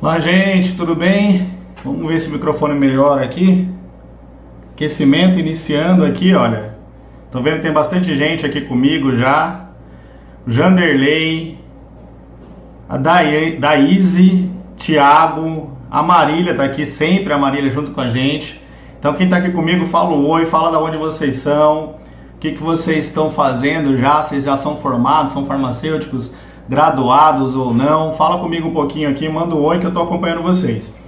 Olá, gente, tudo bem? Vamos ver se o microfone melhora aqui. Aquecimento iniciando aqui, olha. Tô vendo que tem bastante gente aqui comigo já. O Janderley, a Daíse, Thiago, a Marília tá aqui sempre, a Marília junto com a gente. Então quem tá aqui comigo, fala um oi, fala de onde vocês são, o que vocês estão fazendo já, vocês já são formados, são farmacêuticos, graduados ou não. Fala comigo um pouquinho aqui, manda um oi que eu tô acompanhando vocês.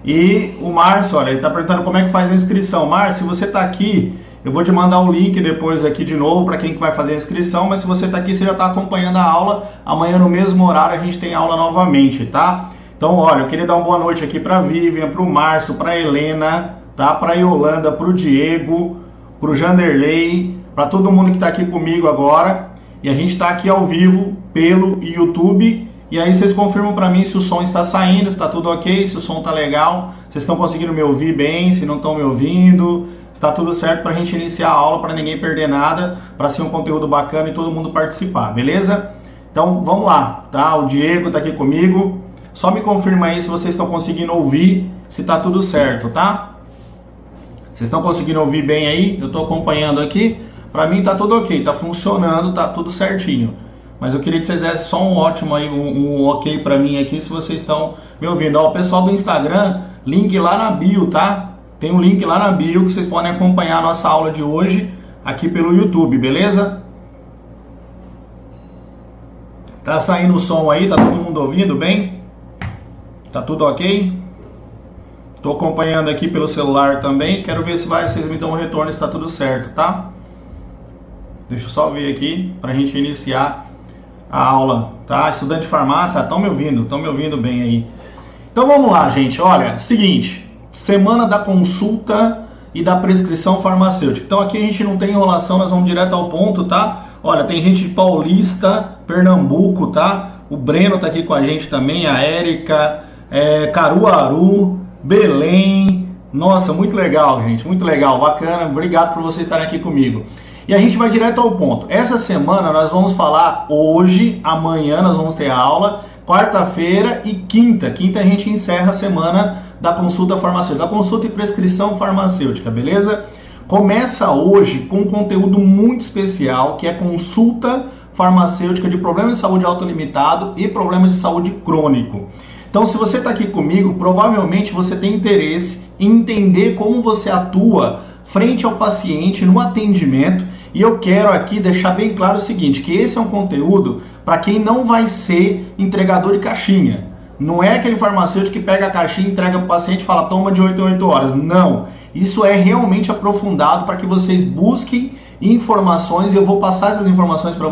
E o Márcio, olha, ele tá perguntando como é que faz a inscrição. Márcio, se você tá aqui, eu vou te mandar o link depois aqui de novo para quem que vai fazer a inscrição, mas se você tá aqui, você já tá acompanhando a aula. Amanhã no mesmo horário a gente tem aula novamente, tá? Então, olha, eu queria dar uma boa noite aqui para Vivian, para o Márcio, para a Helena, tá? Para a Yolanda, para o Diego, para o Janderley, para todo mundo que está aqui comigo agora. E a gente está aqui ao vivo pelo YouTube. E aí vocês confirmam para mim se o som está saindo, se está tudo ok, se o som está legal, vocês estão conseguindo me ouvir bem, se não estão me ouvindo, está tudo certo para a gente iniciar a aula, para ninguém perder nada, para ser um conteúdo bacana e todo mundo participar, beleza? Então vamos lá, tá? O Diego está aqui comigo. Só me confirma aí se vocês estão conseguindo ouvir, se está tudo certo, tá? Vocês estão conseguindo ouvir bem aí? Eu estou acompanhando aqui. Para mim está tudo ok, está funcionando, está tudo certinho. Mas eu queria que vocês dessem só um ótimo aí, um ok para mim aqui, se vocês estão me ouvindo. Ó, o pessoal do Instagram, link lá na bio, tá? Tem um link lá na bio que vocês podem acompanhar a nossa aula de hoje aqui pelo YouTube, beleza? Tá saindo o som aí? Tá todo mundo ouvindo bem? Tá tudo ok? Tô acompanhando aqui pelo celular também. Quero ver se vocês me dão um retorno se tá tudo certo, tá? Deixa eu só ver aqui pra gente iniciar a aula, tá? Estudante de farmácia, estão me ouvindo bem aí. Então vamos lá, gente. Olha, seguinte, semana da consulta e da prescrição farmacêutica. Então aqui a gente não tem enrolação, nós vamos direto ao ponto, tá? Olha, tem gente de Paulista, Pernambuco, tá? O Breno tá aqui com a gente também, a Érica, Caruaru, Belém. Nossa, muito legal, gente, muito legal, bacana. Obrigado por vocês estarem aqui comigo. E a gente vai direto ao ponto. Essa semana nós vamos falar hoje, amanhã nós vamos ter aula, quarta-feira e quinta. Quinta a gente encerra a semana da consulta farmacêutica, da consulta e prescrição farmacêutica, beleza? Começa hoje com um conteúdo muito especial, que é consulta farmacêutica de problema de saúde autolimitado e problema de saúde crônico. Então, se você está aqui comigo, provavelmente você tem interesse em entender como você atua frente ao paciente no atendimento. E eu quero aqui deixar bem claro o seguinte, que esse é um conteúdo para quem não vai ser entregador de caixinha. Não é aquele farmacêutico que pega a caixinha, entrega para o paciente e fala, toma de 8 em 8 horas. Não, isso é realmente aprofundado para que vocês busquem informações e eu vou passar essas informações para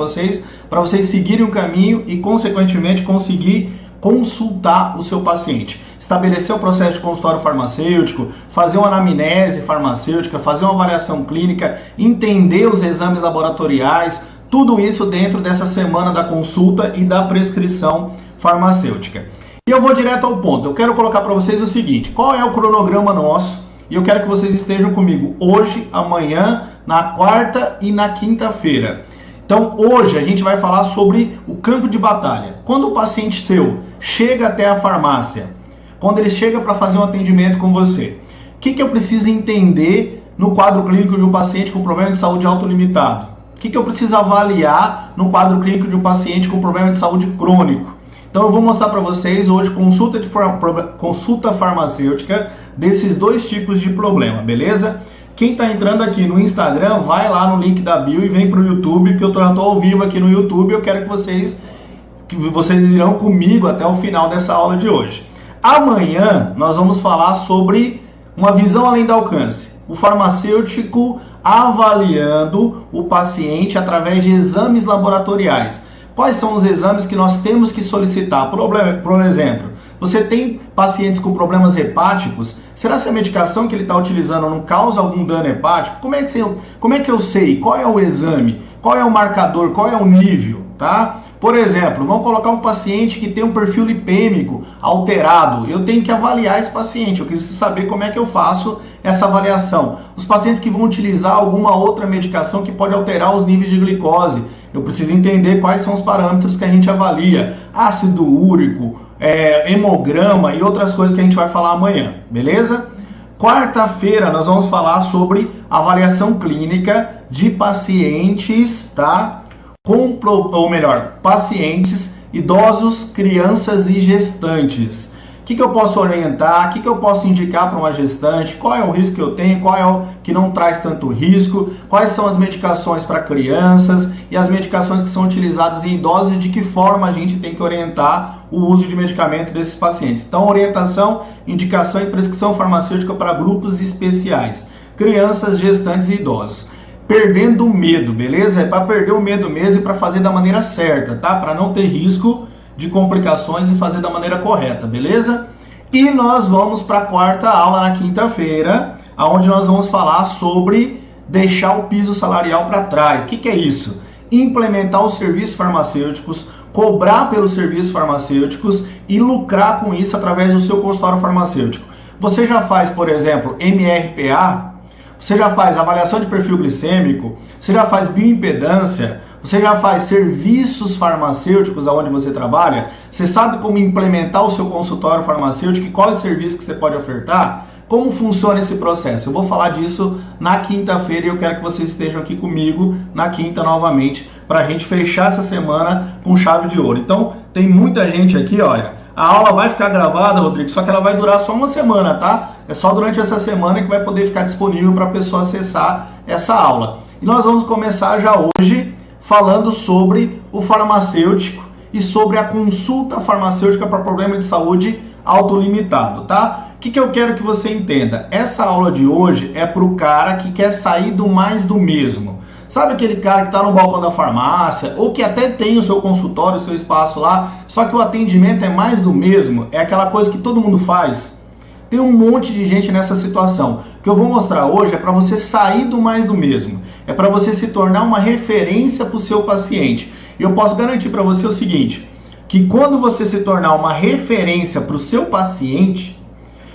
vocês seguirem o caminho e, consequentemente, conseguir consultar o seu paciente, estabelecer o processo de consultório farmacêutico, fazer uma anamnese farmacêutica, fazer uma avaliação clínica, entender os exames laboratoriais, tudo isso dentro dessa semana da consulta e da prescrição farmacêutica. E eu vou direto ao ponto, eu quero colocar para vocês o seguinte, qual é o cronograma nosso? E eu quero que vocês estejam comigo hoje, amanhã, na quarta e na quinta-feira. Então, hoje a gente vai falar sobre o campo de batalha. Quando o paciente seu chega até a farmácia, quando ele chega para fazer um atendimento com você, o que eu preciso entender no quadro clínico de um paciente com problema de saúde autolimitado? O que eu preciso avaliar no quadro clínico de um paciente com problema de saúde crônico? Então, eu vou mostrar para vocês hoje consulta farmacêutica desses dois tipos de problema, beleza? Quem está entrando aqui no Instagram, vai lá no link da bio e vem para o YouTube, que eu já estou ao vivo aqui no YouTube. Eu quero que vocês irão comigo até o final dessa aula de hoje. Amanhã nós vamos falar sobre uma visão além do alcance. O farmacêutico avaliando o paciente através de exames laboratoriais. Quais são os exames que nós temos que solicitar? Por exemplo, você tem pacientes com problemas hepáticos, será que a medicação que ele está utilizando não causa algum dano hepático? Como é que eu sei? Qual é o exame? Qual é o marcador? Qual é o nível? Tá? Por exemplo, vamos colocar um paciente que tem um perfil lipêmico alterado. Eu tenho que avaliar esse paciente, eu preciso saber como é que eu faço essa avaliação. Os pacientes que vão utilizar alguma outra medicação que pode alterar os níveis de glicose, eu preciso entender quais são os parâmetros que a gente avalia. Ácido úrico, hemograma e outras coisas que a gente vai falar amanhã, beleza? Quarta-feira nós vamos falar sobre avaliação clínica de pacientes, tá? Pacientes idosos, crianças e gestantes. O que eu posso orientar? O que eu posso indicar para uma gestante? Qual é o risco que eu tenho? Qual é o que não traz tanto risco? Quais são as medicações para crianças e as medicações que são utilizadas em idosos e de que forma a gente tem que orientar o uso de medicamento desses pacientes? Então, orientação, indicação e prescrição farmacêutica para grupos especiais, crianças, gestantes e idosos. Perdendo o medo, beleza? É para perder o medo mesmo e para fazer da maneira certa, tá? Para não ter risco de complicações e fazer da maneira correta, beleza? E nós vamos para a quarta aula na quinta-feira, onde nós vamos falar sobre deixar o piso salarial para trás. O que é isso? Implementar os serviços farmacêuticos, cobrar pelos serviços farmacêuticos e lucrar com isso através do seu consultório farmacêutico. Você já faz, por exemplo, MRPA? Você já faz avaliação de perfil glicêmico? Você já faz bioimpedância? Você já faz serviços farmacêuticos aonde você trabalha? Você sabe como implementar o seu consultório farmacêutico e qual é o serviço que você pode ofertar? Como funciona esse processo? Eu vou falar disso na quinta-feira e eu quero que vocês estejam aqui comigo na quinta novamente para a gente fechar essa semana com chave de ouro. Então, tem muita gente aqui, olha. A aula vai ficar gravada, Rodrigo, só que ela vai durar só uma semana, tá? É só durante essa semana que vai poder ficar disponível para a pessoa acessar essa aula. E nós vamos começar já hoje falando sobre o farmacêutico e sobre a consulta farmacêutica para problema de saúde autolimitado, tá? O que eu quero que você entenda? Essa aula de hoje é para o cara que quer sair do mais do mesmo. Sabe aquele cara que está no balcão da farmácia ou que até tem o seu consultório, o seu espaço lá, só que o atendimento é mais do mesmo, é aquela coisa que todo mundo faz? Tem um monte de gente nessa situação. O que eu vou mostrar hoje é para você sair do mais do mesmo. É para você se tornar uma referência para o seu paciente. E eu posso garantir para você o seguinte, que quando você se tornar uma referência para o seu paciente,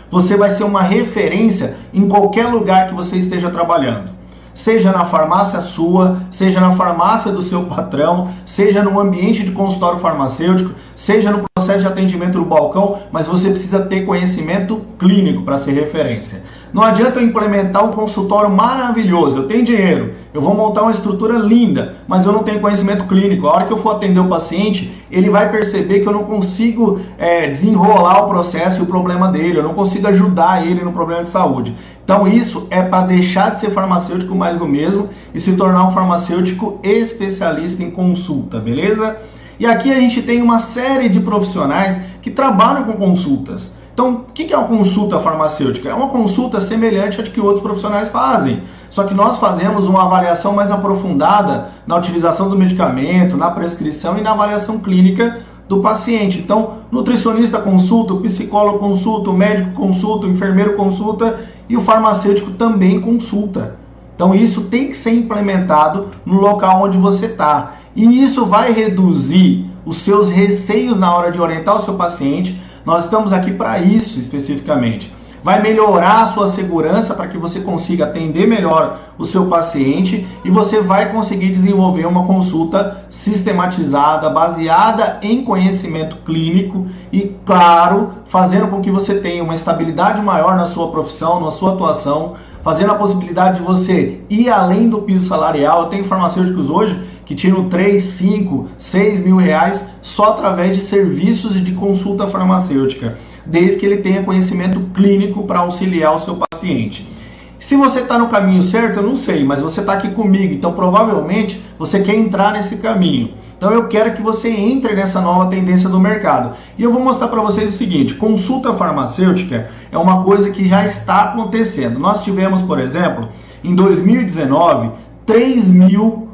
você vai ser uma referência em qualquer lugar que você esteja trabalhando. Seja na farmácia sua, seja na farmácia do seu patrão, seja no ambiente de consultório farmacêutico, seja no processo de atendimento no balcão, mas você precisa ter conhecimento clínico para ser referência. Não adianta eu implementar um consultório maravilhoso, eu tenho dinheiro, eu vou montar uma estrutura linda, mas eu não tenho conhecimento clínico. A hora que eu for atender o paciente, ele vai perceber que eu não consigo desenrolar o processo e o problema dele, eu não consigo ajudar ele no problema de saúde. Então isso é para deixar de ser farmacêutico mais do mesmo e se tornar um farmacêutico especialista em consulta, beleza? E aqui a gente tem uma série de profissionais que trabalham com consultas. Então, o que é uma consulta farmacêutica? É uma consulta semelhante à que outros profissionais fazem. Só que nós fazemos uma avaliação mais aprofundada na utilização do medicamento, na prescrição e na avaliação clínica do paciente. Então, nutricionista consulta, o psicólogo consulta, o médico consulta, o enfermeiro consulta e o farmacêutico também consulta. Então, isso tem que ser implementado no local onde você está. E isso vai reduzir os seus receios na hora de orientar o seu paciente. Nós estamos aqui para isso especificamente. Vai melhorar a sua segurança para que você consiga atender melhor o seu paciente e você vai conseguir desenvolver uma consulta sistematizada, baseada em conhecimento clínico e, claro, fazendo com que você tenha uma estabilidade maior na sua profissão, na sua atuação, fazendo a possibilidade de você ir além do piso salarial. Eu tenho farmacêuticos hoje que tiram 3, 5, 6 mil reais só através de serviços e de consulta farmacêutica, desde que ele tenha conhecimento clínico para auxiliar o seu paciente. Se você está no caminho certo, eu não sei, mas você está aqui comigo, então provavelmente você quer entrar nesse caminho. Então eu quero que você entre nessa nova tendência do mercado. E eu vou mostrar para vocês o seguinte, consulta farmacêutica é uma coisa que já está acontecendo. Nós tivemos, por exemplo, em 2019, 3 mil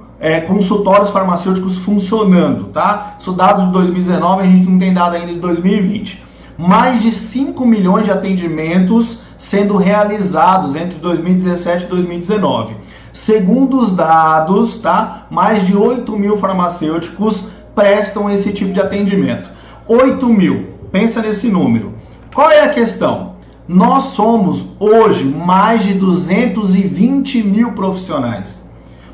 consultórios farmacêuticos funcionando, tá? Isso dados de 2019, a gente não tem dado ainda de 2020. Mais de 5 milhões de atendimentos sendo realizados entre 2017 e 2019. Segundo os dados, tá? Mais de 8 mil farmacêuticos prestam esse tipo de atendimento. 8 mil, pensa nesse número. Qual é a questão? Nós somos hoje mais de 220 mil profissionais.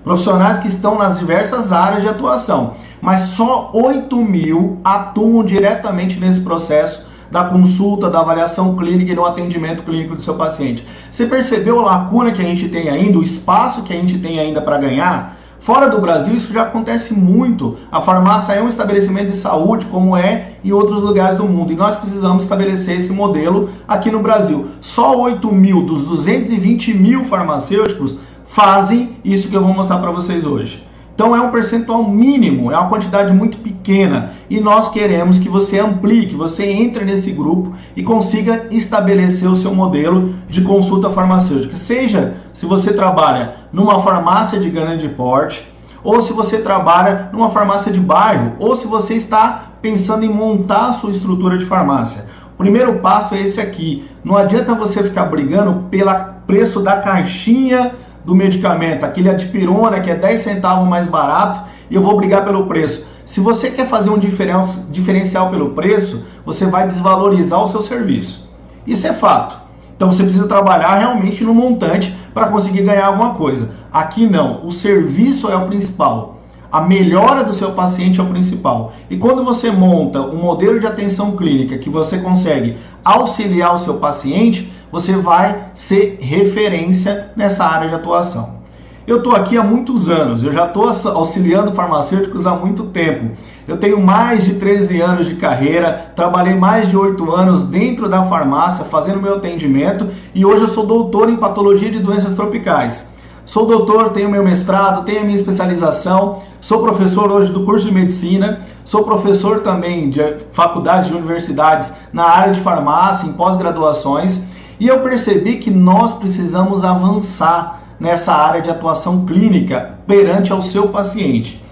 Profissionais que estão nas diversas áreas de atuação. mas só 8.000 atuam diretamente nesse processo da consulta, da avaliação clínica e do atendimento clínico do seu paciente. Você percebeu a lacuna que a gente tem ainda, o espaço que a gente tem ainda para ganhar? Fora do Brasil, isso já acontece muito. A farmácia é um estabelecimento de saúde, como é em outros lugares do mundo. E nós precisamos estabelecer esse modelo aqui no Brasil. Só 8.000 dos 220.000 farmacêuticos fazem isso que eu vou mostrar para vocês hoje. Então é um percentual mínimo, é uma quantidade muito pequena. E nós queremos que você amplie, que você entre nesse grupo e consiga estabelecer o seu modelo de consulta farmacêutica. Seja se você trabalha numa farmácia de grande porte, ou se você trabalha numa farmácia de bairro, ou se você está pensando em montar a sua estrutura de farmácia. O primeiro passo é esse aqui. Não adianta você ficar brigando pelo preço da caixinha do medicamento, aquele Adipirona que é 10 centavos mais barato, e eu vou brigar pelo preço. Se você quer fazer um diferencial pelo preço, você vai desvalorizar o seu serviço. Isso é fato. Então você precisa trabalhar realmente no montante para conseguir ganhar alguma coisa. Aqui não, o serviço é o principal. A melhora do seu paciente é o principal. E quando você monta um modelo de atenção clínica que você consegue auxiliar o seu paciente, você vai ser referência nessa área de atuação. Eu estou aqui há muitos anos, eu já estou auxiliando farmacêuticos há muito tempo. Eu tenho mais de 13 anos de carreira, trabalhei mais de 8 anos dentro da farmácia fazendo meu atendimento e hoje eu sou doutor em patologia de doenças tropicais. Sou doutor, tenho meu mestrado, tenho a minha especialização, sou professor hoje do curso de medicina, sou professor também de faculdades e universidades na área de farmácia, em pós-graduações, e eu percebi que nós precisamos avançar nessa área de atuação clínica perante ao seu paciente.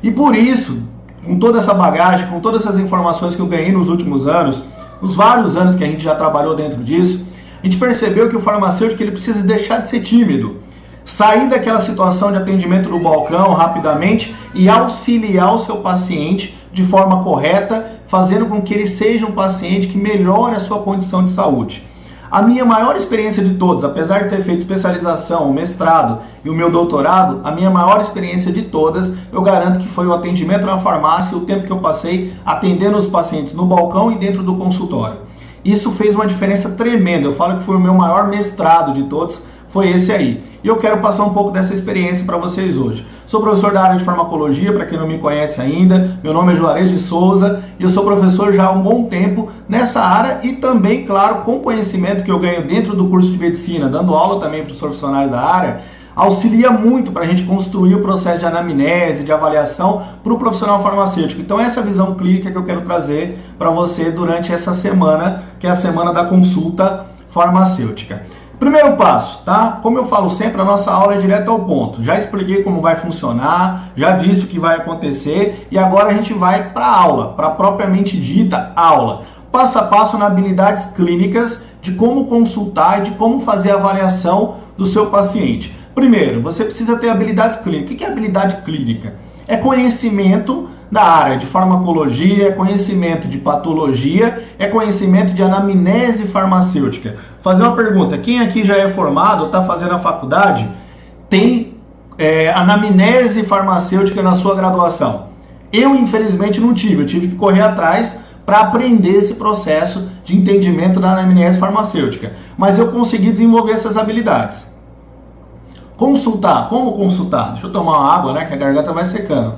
E por isso, com toda essa bagagem, com todas essas informações que eu ganhei nos últimos anos, os vários anos que a gente já trabalhou dentro disso, a gente percebeu que o farmacêutico ele precisa deixar de ser tímido, sair daquela situação de atendimento no balcão rapidamente e auxiliar o seu paciente de forma correta, fazendo com que ele seja um paciente que melhore a sua condição de saúde. A minha maior experiência de todos, apesar de ter feito especialização, o mestrado e o meu doutorado, a minha maior experiência de todas, eu garanto que foi o atendimento na farmácia e o tempo que eu passei atendendo os pacientes no balcão e dentro do consultório. Isso fez uma diferença tremenda, eu falo que foi o meu maior mestrado de todos, foi esse aí. E eu quero passar um pouco dessa experiência para vocês hoje. Sou professor da área de farmacologia, para quem não me conhece ainda. Meu nome é Juarez de Souza e eu sou professor já há um bom tempo nessa área e também, claro, com o conhecimento que eu ganho dentro do curso de medicina, dando aula também para os profissionais da área, auxilia muito para a gente construir o processo de anamnese, de avaliação para o profissional farmacêutico. Então essa visão clínica que eu quero trazer para você durante essa semana, que é a semana da consulta farmacêutica. Primeiro passo, tá? Como eu falo sempre, a nossa aula é direto ao ponto. Já expliquei como vai funcionar, já disse o que vai acontecer e agora a gente vai para a aula, para a propriamente dita aula. Passo a passo nas habilidades clínicas de como consultar e de como fazer a avaliação do seu paciente. Primeiro, você precisa ter habilidades clínicas. O que é habilidade clínica? É conhecimento da área de farmacologia, é conhecimento de patologia, é conhecimento de anamnese farmacêutica. Fazer uma pergunta, quem aqui já é formado, está fazendo a faculdade, tem anamnese farmacêutica na sua graduação? Eu, infelizmente, não tive, eu tive que correr atrás para aprender esse processo de entendimento da anamnese farmacêutica. Mas eu consegui desenvolver essas habilidades. Consultar, como consultar? Deixa eu tomar uma água, né, que a garganta vai secando.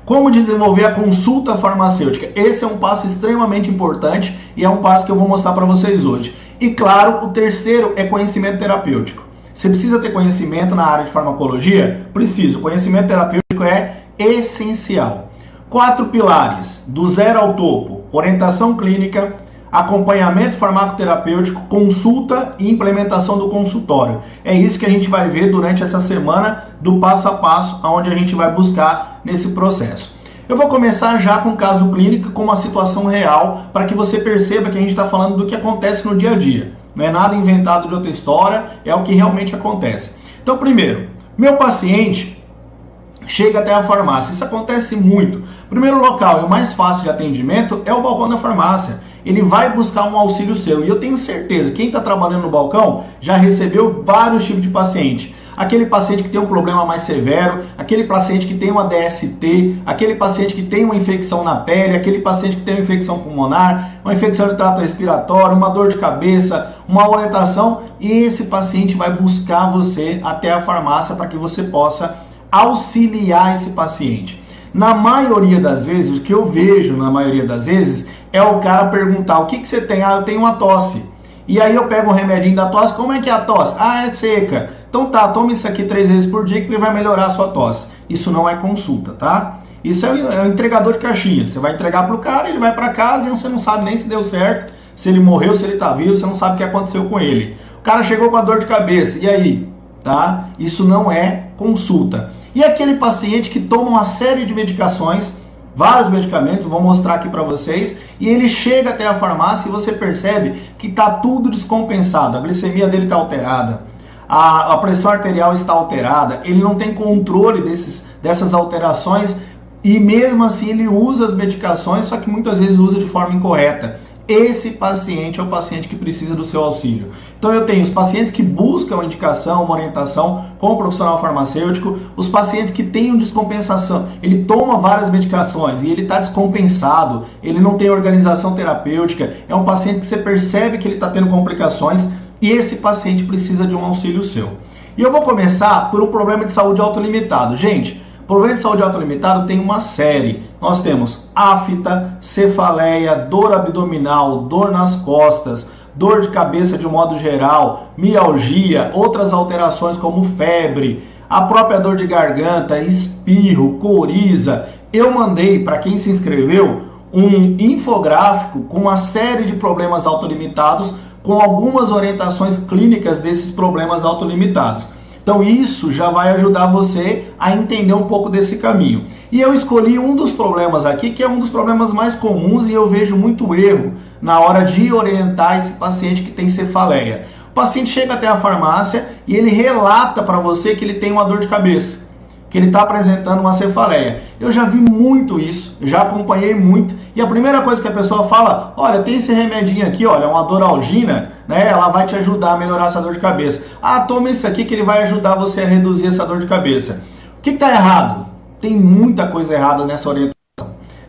Como desenvolver a consulta farmacêutica? Esse é um passo extremamente importante e é um passo que eu vou mostrar para vocês hoje. E claro, o terceiro é conhecimento terapêutico. Você precisa ter conhecimento na área de farmacologia? Preciso. Conhecimento terapêutico é essencial. 4 pilares, do zero ao topo: orientação clínica, acompanhamento farmacoterapêutico, consulta e implementação do consultório. É isso que a gente vai ver durante essa semana do passo a passo, onde a gente vai buscar nesse processo. Eu vou começar já com um caso clínico, com uma situação real, para que você perceba que a gente está falando do que acontece no dia a dia. Não é nada inventado de outra história, é o que realmente acontece. Então, primeiro, meu paciente chega até a farmácia. Isso acontece muito. O primeiro local e o mais fácil de atendimento é o balcão da farmácia. Ele vai buscar um auxílio seu. E eu tenho certeza, quem está trabalhando no balcão já recebeu vários tipos de paciente. aquele paciente que tem um problema mais severo, aquele paciente que tem uma DST, aquele paciente que tem uma infecção na pele, aquele paciente que tem uma infecção pulmonar, uma infecção de trato respiratório, uma dor de cabeça, uma orientação, e esse paciente vai buscar você até a farmácia para que você possa auxiliar esse paciente. Na maioria das vezes, o que eu vejo na maioria das vezes é o cara perguntar: o que você tem? Ah, eu tenho uma tosse. E aí eu pego um remedinho da tosse. Como é que é a tosse? Ah, é seca. Então tá, toma isso aqui 3 vezes por dia que ele vai melhorar a sua tosse. Isso não é consulta, tá? Isso é um entregador de caixinha. Você vai entregar pro cara, ele vai para casa e você não sabe nem se deu certo, se ele morreu, se ele tá vivo, você não sabe o que aconteceu com ele. O cara chegou com a dor de cabeça, e aí? Tá? Isso não é consulta. E aquele paciente que toma uma série de medicações, vários medicamentos, vou mostrar aqui para vocês, e ele chega até a farmácia e você percebe que está tudo descompensado, a glicemia dele está alterada, a pressão arterial está alterada, ele não tem controle dessas alterações e mesmo assim ele usa as medicações, só que muitas vezes usa de forma incorreta. Esse paciente é o paciente que precisa do seu auxílio. Então eu tenho os pacientes que buscam uma indicação, uma orientação com o profissional farmacêutico, os pacientes que têm uma descompensação, ele toma várias medicações e ele está descompensado, ele não tem organização terapêutica, é um paciente que você percebe que ele está tendo complicações e esse paciente precisa de um auxílio seu. E eu vou começar por um problema de saúde autolimitado. Gente, problema de saúde autolimitado tem uma série. Nós temos afta, cefaleia, dor abdominal, dor nas costas, dor de cabeça de um modo geral, mialgia, outras alterações como febre, a própria dor de garganta, espirro, coriza. Eu mandei para quem se inscreveu um infográfico com uma série de problemas autolimitados, com algumas orientações clínicas desses problemas autolimitados. Então isso já vai ajudar você a entender um pouco desse caminho. E eu escolhi um dos problemas aqui, que é um dos problemas mais comuns e eu vejo muito erro na hora de orientar esse paciente que tem cefaleia. O paciente chega até a farmácia e ele relata para você que ele tem uma dor de cabeça, que ele está apresentando uma cefaleia. Eu já vi muito isso, já acompanhei muito, e a primeira coisa que a pessoa fala: olha, tem esse remedinho aqui, olha, uma Doralgina, né? Ela vai te ajudar a melhorar essa dor de cabeça. Ah, toma isso aqui que ele vai ajudar você a reduzir essa dor de cabeça. O que está errado? Tem muita coisa errada nessa orientação.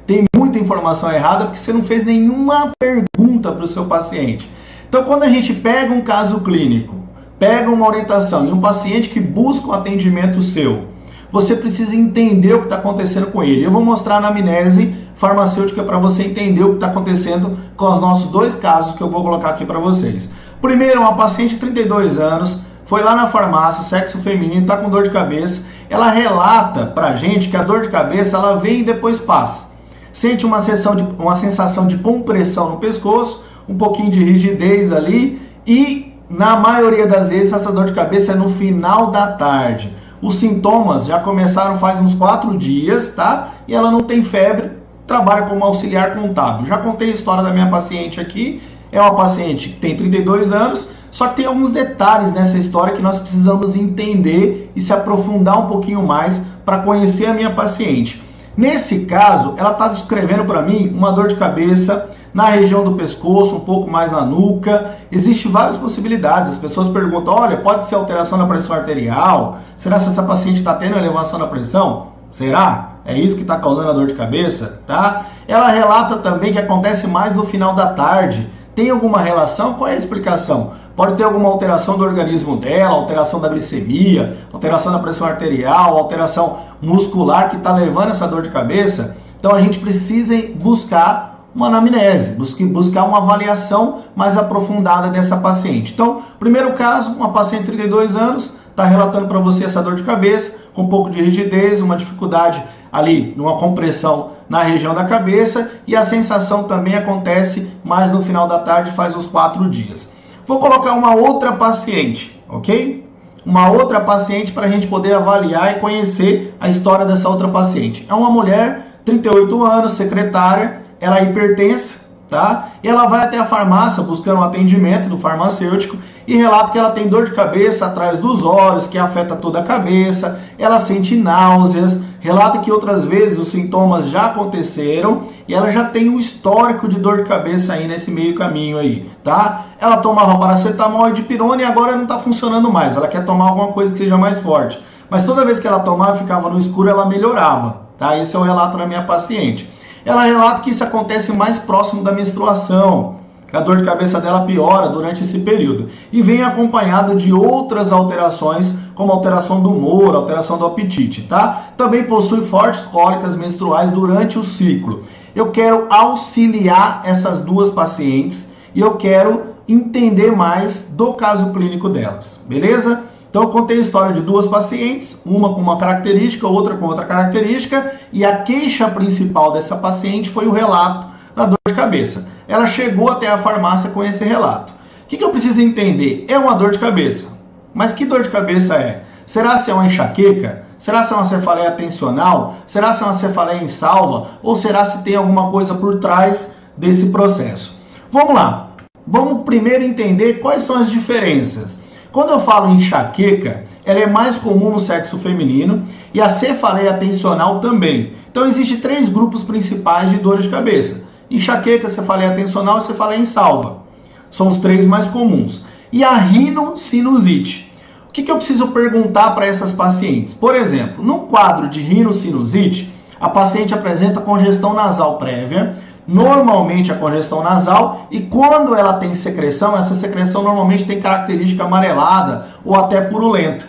Tem muita informação errada porque você não fez nenhuma pergunta para o seu paciente. Então, quando a gente pega um caso clínico, pega uma orientação e um paciente que busca um atendimento seu, você precisa entender o que está acontecendo com ele. Eu vou mostrar na anamnese farmacêutica para você entender o que está acontecendo com os nossos 2 casos que eu vou colocar aqui para vocês. Primeiro, uma paciente de 32 anos, foi lá na farmácia, sexo feminino, está com dor de cabeça. Ela relata para a gente que a dor de cabeça ela vem e depois passa. Sente uma sensação de compressão no pescoço, um pouquinho de rigidez ali e, na maioria das vezes, essa dor de cabeça é no final da tarde. Os sintomas já começaram faz uns 4 dias, tá? E ela não tem febre, trabalha como auxiliar contábil. Já contei a história da minha paciente aqui. É uma paciente que tem 32 anos, só que tem alguns detalhes nessa história que nós precisamos entender e se aprofundar um pouquinho mais para conhecer a minha paciente. Nesse caso, ela está descrevendo para mim uma dor de cabeça na região do pescoço, um pouco mais na nuca. Existem várias possibilidades. As pessoas perguntam: olha, pode ser alteração na pressão arterial? Será que essa paciente está tendo elevação na pressão? Será? É isso que está causando a dor de cabeça? Tá? Ela relata também que acontece mais no final da tarde. Tem alguma relação? Qual é a explicação? Pode ter alguma alteração do organismo dela, alteração da glicemia, alteração da pressão arterial, alteração muscular que está levando essa dor de cabeça? Então a gente precisa buscar uma anamnese, buscar uma avaliação mais aprofundada dessa paciente. Então, primeiro caso, uma paciente de 32 anos, está relatando para você essa dor de cabeça, com um pouco de rigidez, uma dificuldade ali, numa compressão na região da cabeça, e a sensação também acontece mais no final da tarde, faz uns 4 dias. Vou colocar uma outra paciente, ok? Uma outra paciente para a gente poder avaliar e conhecer a história dessa outra paciente. É uma mulher, 38 anos, secretária, ela é hipertensa, tá? E ela vai até a farmácia buscando um atendimento do farmacêutico e relata que ela tem dor de cabeça atrás dos olhos, que afeta toda a cabeça, ela sente náuseas, relata que outras vezes os sintomas já aconteceram e ela já tem um histórico de dor de cabeça aí nesse meio caminho aí, tá? Ela tomava paracetamol e dipirona e agora não está funcionando mais, ela quer tomar alguma coisa que seja mais forte. Mas toda vez que ela tomava, ficava no escuro, ela melhorava, tá? Esse é o relato da minha paciente. Ela relata que isso acontece mais próximo da menstruação, que a dor de cabeça dela piora durante esse período. E vem acompanhado de outras alterações, como alteração do humor, alteração do apetite, tá? Também possui fortes cólicas menstruais durante o ciclo. Eu quero auxiliar essas duas pacientes e eu quero entender mais do caso clínico delas, beleza? Então eu contei a história de duas pacientes, uma com uma característica, outra com outra característica, e a queixa principal dessa paciente foi o relato da dor de cabeça. Ela chegou até a farmácia com esse relato. O que eu preciso entender? É uma dor de cabeça. Mas que dor de cabeça é? Será se é uma enxaqueca? Será se é uma cefaleia tensional? Será se é uma cefaleia em salva? Ou será se tem alguma coisa por trás desse processo? Vamos lá. Vamos primeiro entender quais são as diferenças. Quando eu falo em enxaqueca, ela é mais comum no sexo feminino e a cefaleia tensional também. Então existem três grupos principais de dores de cabeça: enxaqueca, cefaleia tensional e cefaleia em salva. São os três mais comuns. E a rinocinusite. O que eu preciso perguntar para essas pacientes? Por exemplo, no quadro de rinocinusite, a paciente apresenta congestão nasal prévia, normalmente a congestão nasal, e quando ela tem secreção, essa secreção normalmente tem característica amarelada ou até purulenta.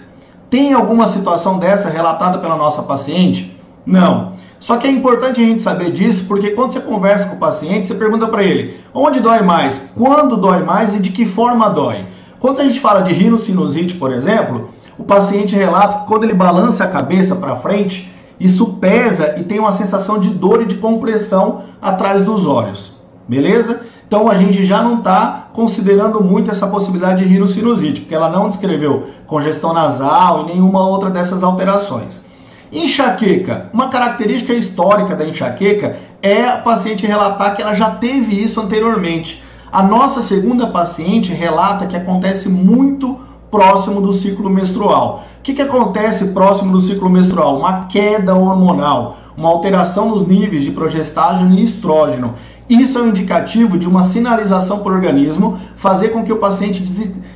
Tem alguma situação dessa relatada pela nossa paciente? Não. Só que é importante a gente saber disso, porque quando você conversa com o paciente, você pergunta para ele onde dói mais, quando dói mais e de que forma dói. Quando a gente fala de rinocinusite, por exemplo, o paciente relata que quando ele balança a cabeça para frente, isso pesa e tem uma sensação de dor e de compressão atrás dos olhos, beleza? Então a gente já não está considerando muito essa possibilidade de rinocinusite, porque ela não descreveu congestão nasal e nenhuma outra dessas alterações. Enxaqueca, uma característica histórica da enxaqueca é a paciente relatar que ela já teve isso anteriormente. A nossa segunda paciente relata que acontece muito próximo do ciclo menstrual. O que acontece próximo do ciclo menstrual? Uma queda hormonal, uma alteração nos níveis de progestágeno e estrógeno. Isso é um indicativo de uma sinalização para o organismo fazer com que o paciente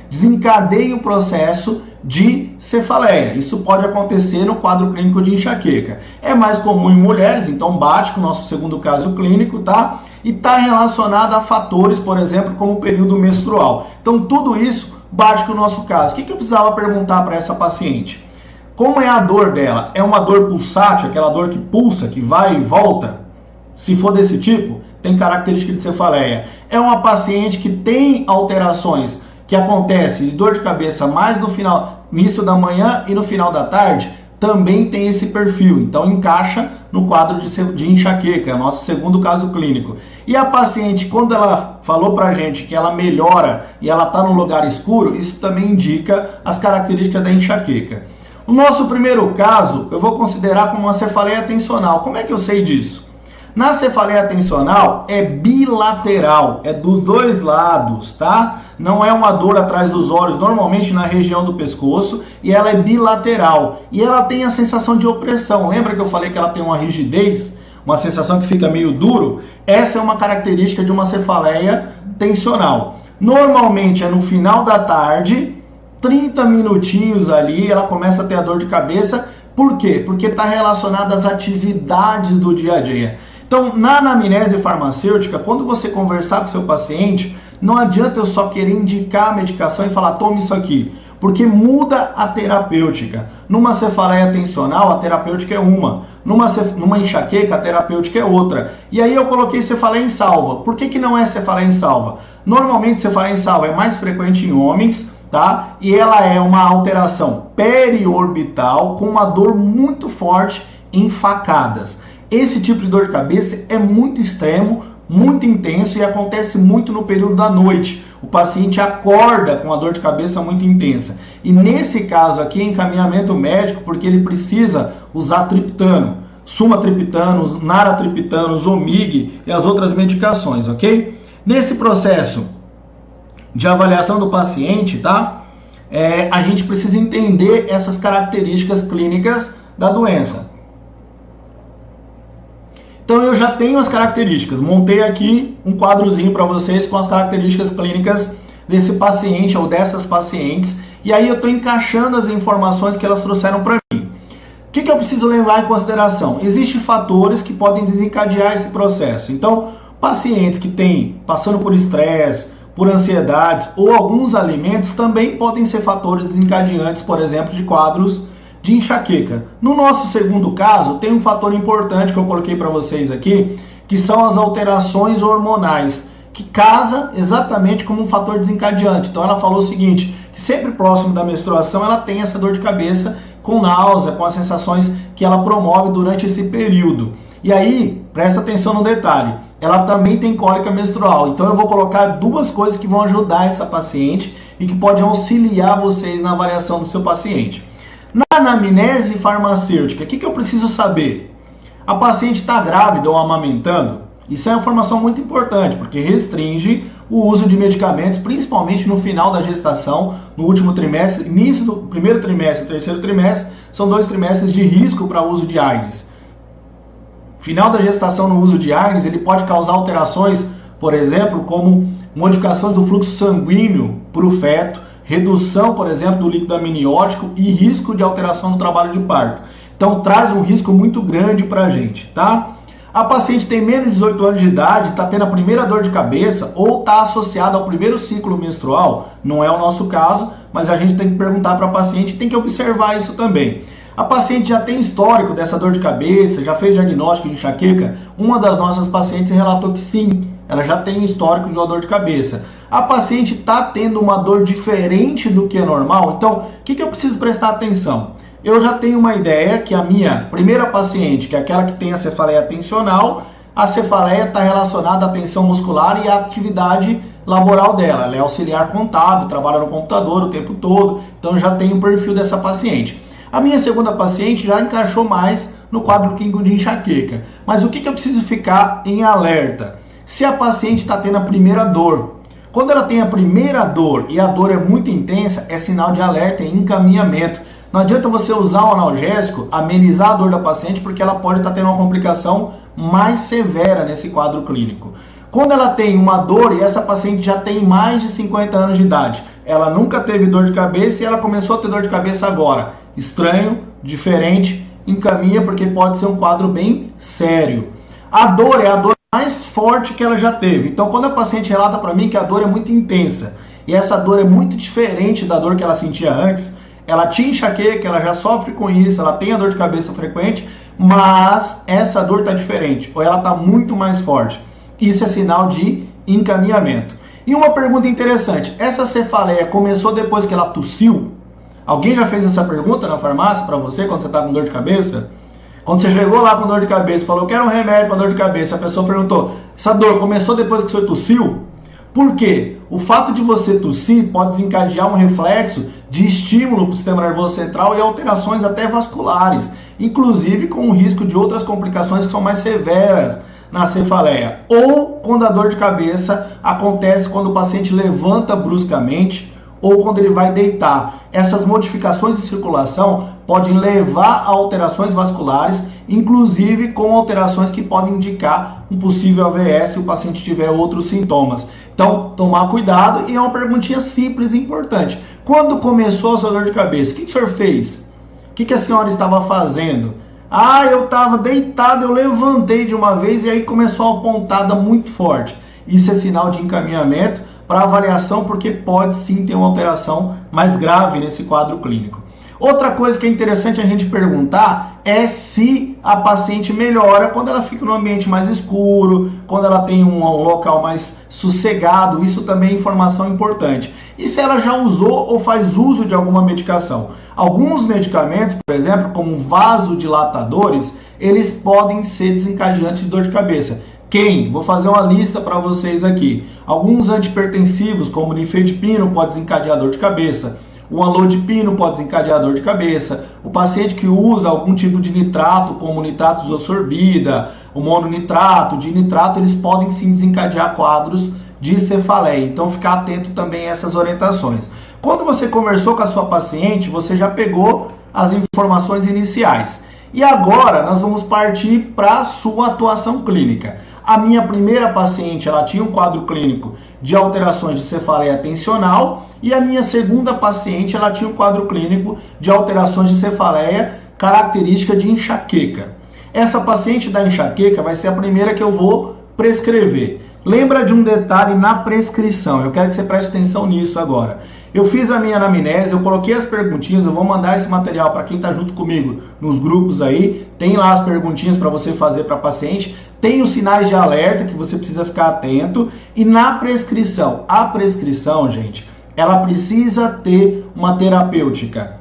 desencadeie o processo de cefaleia. Isso pode acontecer no quadro clínico de enxaqueca. É mais comum em mulheres, então bate com o nosso segundo caso clínico, tá? E está relacionado a fatores, por exemplo, como o período menstrual. Então tudo isso bate com o nosso caso. O que eu precisava perguntar para essa paciente? Como é a dor dela? É uma dor pulsátil, aquela dor que pulsa, que vai e volta? Se for desse tipo, tem característica de cefaleia. É uma paciente que tem alterações que acontecem de dor de cabeça mais no final, início da manhã e no final da tarde, também tem esse perfil. Então encaixa no quadro de enxaqueca, é o nosso segundo caso clínico. E a paciente, quando ela falou pra gente que ela melhora e ela está num lugar escuro, isso também indica as características da enxaqueca. O nosso primeiro caso, eu vou considerar como uma cefaleia tensional. Como é que eu sei disso? Na cefaleia tensional é bilateral, é dos dois lados, tá? Não é uma dor atrás dos olhos, normalmente na região do pescoço, e ela é bilateral. E ela tem a sensação de opressão. Lembra que eu falei que ela tem uma rigidez, uma sensação que fica meio duro? Essa é uma característica de uma cefaleia tensional. Normalmente é no final da tarde, 30 minutinhos ali, ela começa a ter a dor de cabeça. Por quê? Porque está relacionada às atividades do dia a dia. Então, na anamnese farmacêutica, quando você conversar com o seu paciente, não adianta eu só querer indicar a medicação e falar, tome isso aqui, porque muda a terapêutica. Numa cefaleia tensional, a terapêutica é uma. Numa enxaqueca, a terapêutica é outra. E aí eu coloquei cefaleia em salva. Por que não é cefaleia em salva? Normalmente, cefaleia em salva é mais frequente em homens, tá? E ela é uma alteração periorbital com uma dor muito forte em facadas. Esse tipo de dor de cabeça é muito extremo, muito intenso e acontece muito no período da noite. O paciente acorda com a dor de cabeça muito intensa. E nesse caso aqui, encaminhamento médico, porque ele precisa usar triptano. sumatriptanos, naratriptanos, Omig e as outras medicações, ok? Nesse processo de avaliação do paciente, tá? A gente precisa entender essas características clínicas da doença. Então eu já tenho as características, montei aqui um quadrozinho para vocês com as características clínicas desse paciente ou dessas pacientes, e aí eu estou encaixando as informações que elas trouxeram para mim. O que eu preciso levar em consideração? Existem fatores que podem desencadear esse processo. Então, pacientes que têm, passando por estresse, por ansiedades ou alguns alimentos também podem ser fatores desencadeantes, por exemplo, de quadros de enxaqueca. No nosso segundo caso, tem um fator importante que eu coloquei para vocês aqui, que são as alterações hormonais, que casa exatamente como um fator desencadeante. Então ela falou o seguinte, que sempre próximo da menstruação ela tem essa dor de cabeça com náusea, com as sensações que ela promove durante esse período. E aí, presta atenção no detalhe, ela também tem cólica menstrual. Então eu vou colocar duas coisas que vão ajudar essa paciente e que podem auxiliar vocês na avaliação do seu paciente. Na anamnese farmacêutica, o que eu preciso saber? A paciente está grávida ou amamentando? Isso é uma informação muito importante, porque restringe o uso de medicamentos, principalmente no final da gestação, no último trimestre, início do primeiro trimestre e terceiro trimestre, são 2 trimestres de risco para o uso de AINES. Final da gestação no uso de AINES, ele pode causar alterações, por exemplo, como modificação do fluxo sanguíneo para o feto, redução, por exemplo, do líquido amniótico e risco de alteração no trabalho de parto. Então, traz um risco muito grande para a gente, tá? A paciente tem menos de 18 anos de idade, está tendo a primeira dor de cabeça ou está associada ao primeiro ciclo menstrual, não é o nosso caso, mas a gente tem que perguntar para a paciente e tem que observar isso também. A paciente já tem histórico dessa dor de cabeça, já fez diagnóstico de enxaqueca? Uma das nossas pacientes relatou que sim, ela já tem histórico de uma dor de cabeça. A paciente está tendo uma dor diferente do que é normal, então o que eu preciso prestar atenção? Eu já tenho uma ideia que a minha primeira paciente, que é aquela que tem a cefaleia tensional, a cefaleia está relacionada à tensão muscular e à atividade laboral dela. Ela é auxiliar contábil, trabalha no computador o tempo todo, então eu já tenho o perfil dessa paciente. A minha segunda paciente já encaixou mais no quadro clínico de enxaqueca. Mas o que eu preciso ficar em alerta? Se a paciente está tendo a primeira dor. Quando ela tem a primeira dor e a dor é muito intensa, é sinal de alerta e encaminhamento. Não adianta você usar o analgésico, amenizar a dor da paciente, porque ela pode estar tendo uma complicação mais severa nesse quadro clínico. Quando ela tem uma dor e essa paciente já tem mais de 50 anos de idade, ela nunca teve dor de cabeça e ela começou a ter dor de cabeça agora. Estranho, diferente, encaminha porque pode ser um quadro bem sério. A dor é a dor mais forte que ela já teve. Então, quando a paciente relata para mim que a dor é muito intensa e essa dor é muito diferente da dor que ela sentia antes, ela tinha enxaqueca, ela já sofre com isso, ela tem a dor de cabeça frequente, mas essa dor está diferente, ou ela está muito mais forte. Isso é sinal de encaminhamento. E uma pergunta interessante, essa cefaleia começou depois que ela tossiu? Alguém já fez essa pergunta na farmácia para você quando você está com dor de cabeça? Quando você chegou lá com dor de cabeça, falou, eu quero um remédio para dor de cabeça, a pessoa perguntou, essa dor começou depois que você tossiu? Por quê? O fato de você tossir pode desencadear um reflexo de estímulo para o sistema nervoso central e alterações até vasculares, inclusive com o risco de outras complicações que são mais severas na cefaleia. Ou quando a dor de cabeça acontece quando o paciente levanta bruscamente ou quando ele vai deitar. Essas modificações de circulação podem levar a alterações vasculares, inclusive com alterações que podem indicar um possível AVS se o paciente tiver outros sintomas. Então, tomar cuidado, e é uma perguntinha simples e importante. Quando começou a sua dor de cabeça, o que o senhor fez? O que a senhora estava fazendo? Ah, eu estava deitado, eu levantei de uma vez e aí começou uma pontada muito forte. Isso é sinal de encaminhamento para avaliação, porque pode sim ter uma alteração mais grave nesse quadro clínico. Outra coisa que é interessante a gente perguntar é se a paciente melhora quando ela fica no ambiente mais escuro, quando ela tem um local mais sossegado. Isso também é informação importante. E se ela já usou ou faz uso de alguma medicação. Alguns medicamentos, por exemplo, como vasodilatadores, eles podem ser desencadeantes de dor de cabeça. Quem? Vou fazer uma lista para vocês aqui. Alguns antipertensivos, como nifedipino, pode desencadear dor de cabeça. O amlodipino pode desencadear dor de cabeça. O paciente que usa algum tipo de nitrato, como nitrato isosorbida, o mononitrato, dinitrato, eles podem sim desencadear quadros de cefaleia. Então, ficar atento também a essas orientações. Quando você conversou com a sua paciente, você já pegou as informações iniciais. E agora, nós vamos partir para a sua atuação clínica. A minha primeira paciente, ela tinha um quadro clínico de alterações de cefaleia tensional, e a minha segunda paciente, ela tinha um quadro clínico de alterações de cefaleia característica de enxaqueca. Essa paciente da enxaqueca vai ser a primeira que eu vou prescrever. Lembra de um detalhe na prescrição, eu quero que você preste atenção nisso agora. Eu fiz a minha anamnese, eu coloquei as perguntinhas, eu vou mandar esse material para quem está junto comigo nos grupos aí, tem lá as perguntinhas para você fazer para a paciente, tem os sinais de alerta que você precisa ficar atento, e na prescrição, a prescrição, gente, ela precisa ter uma terapêutica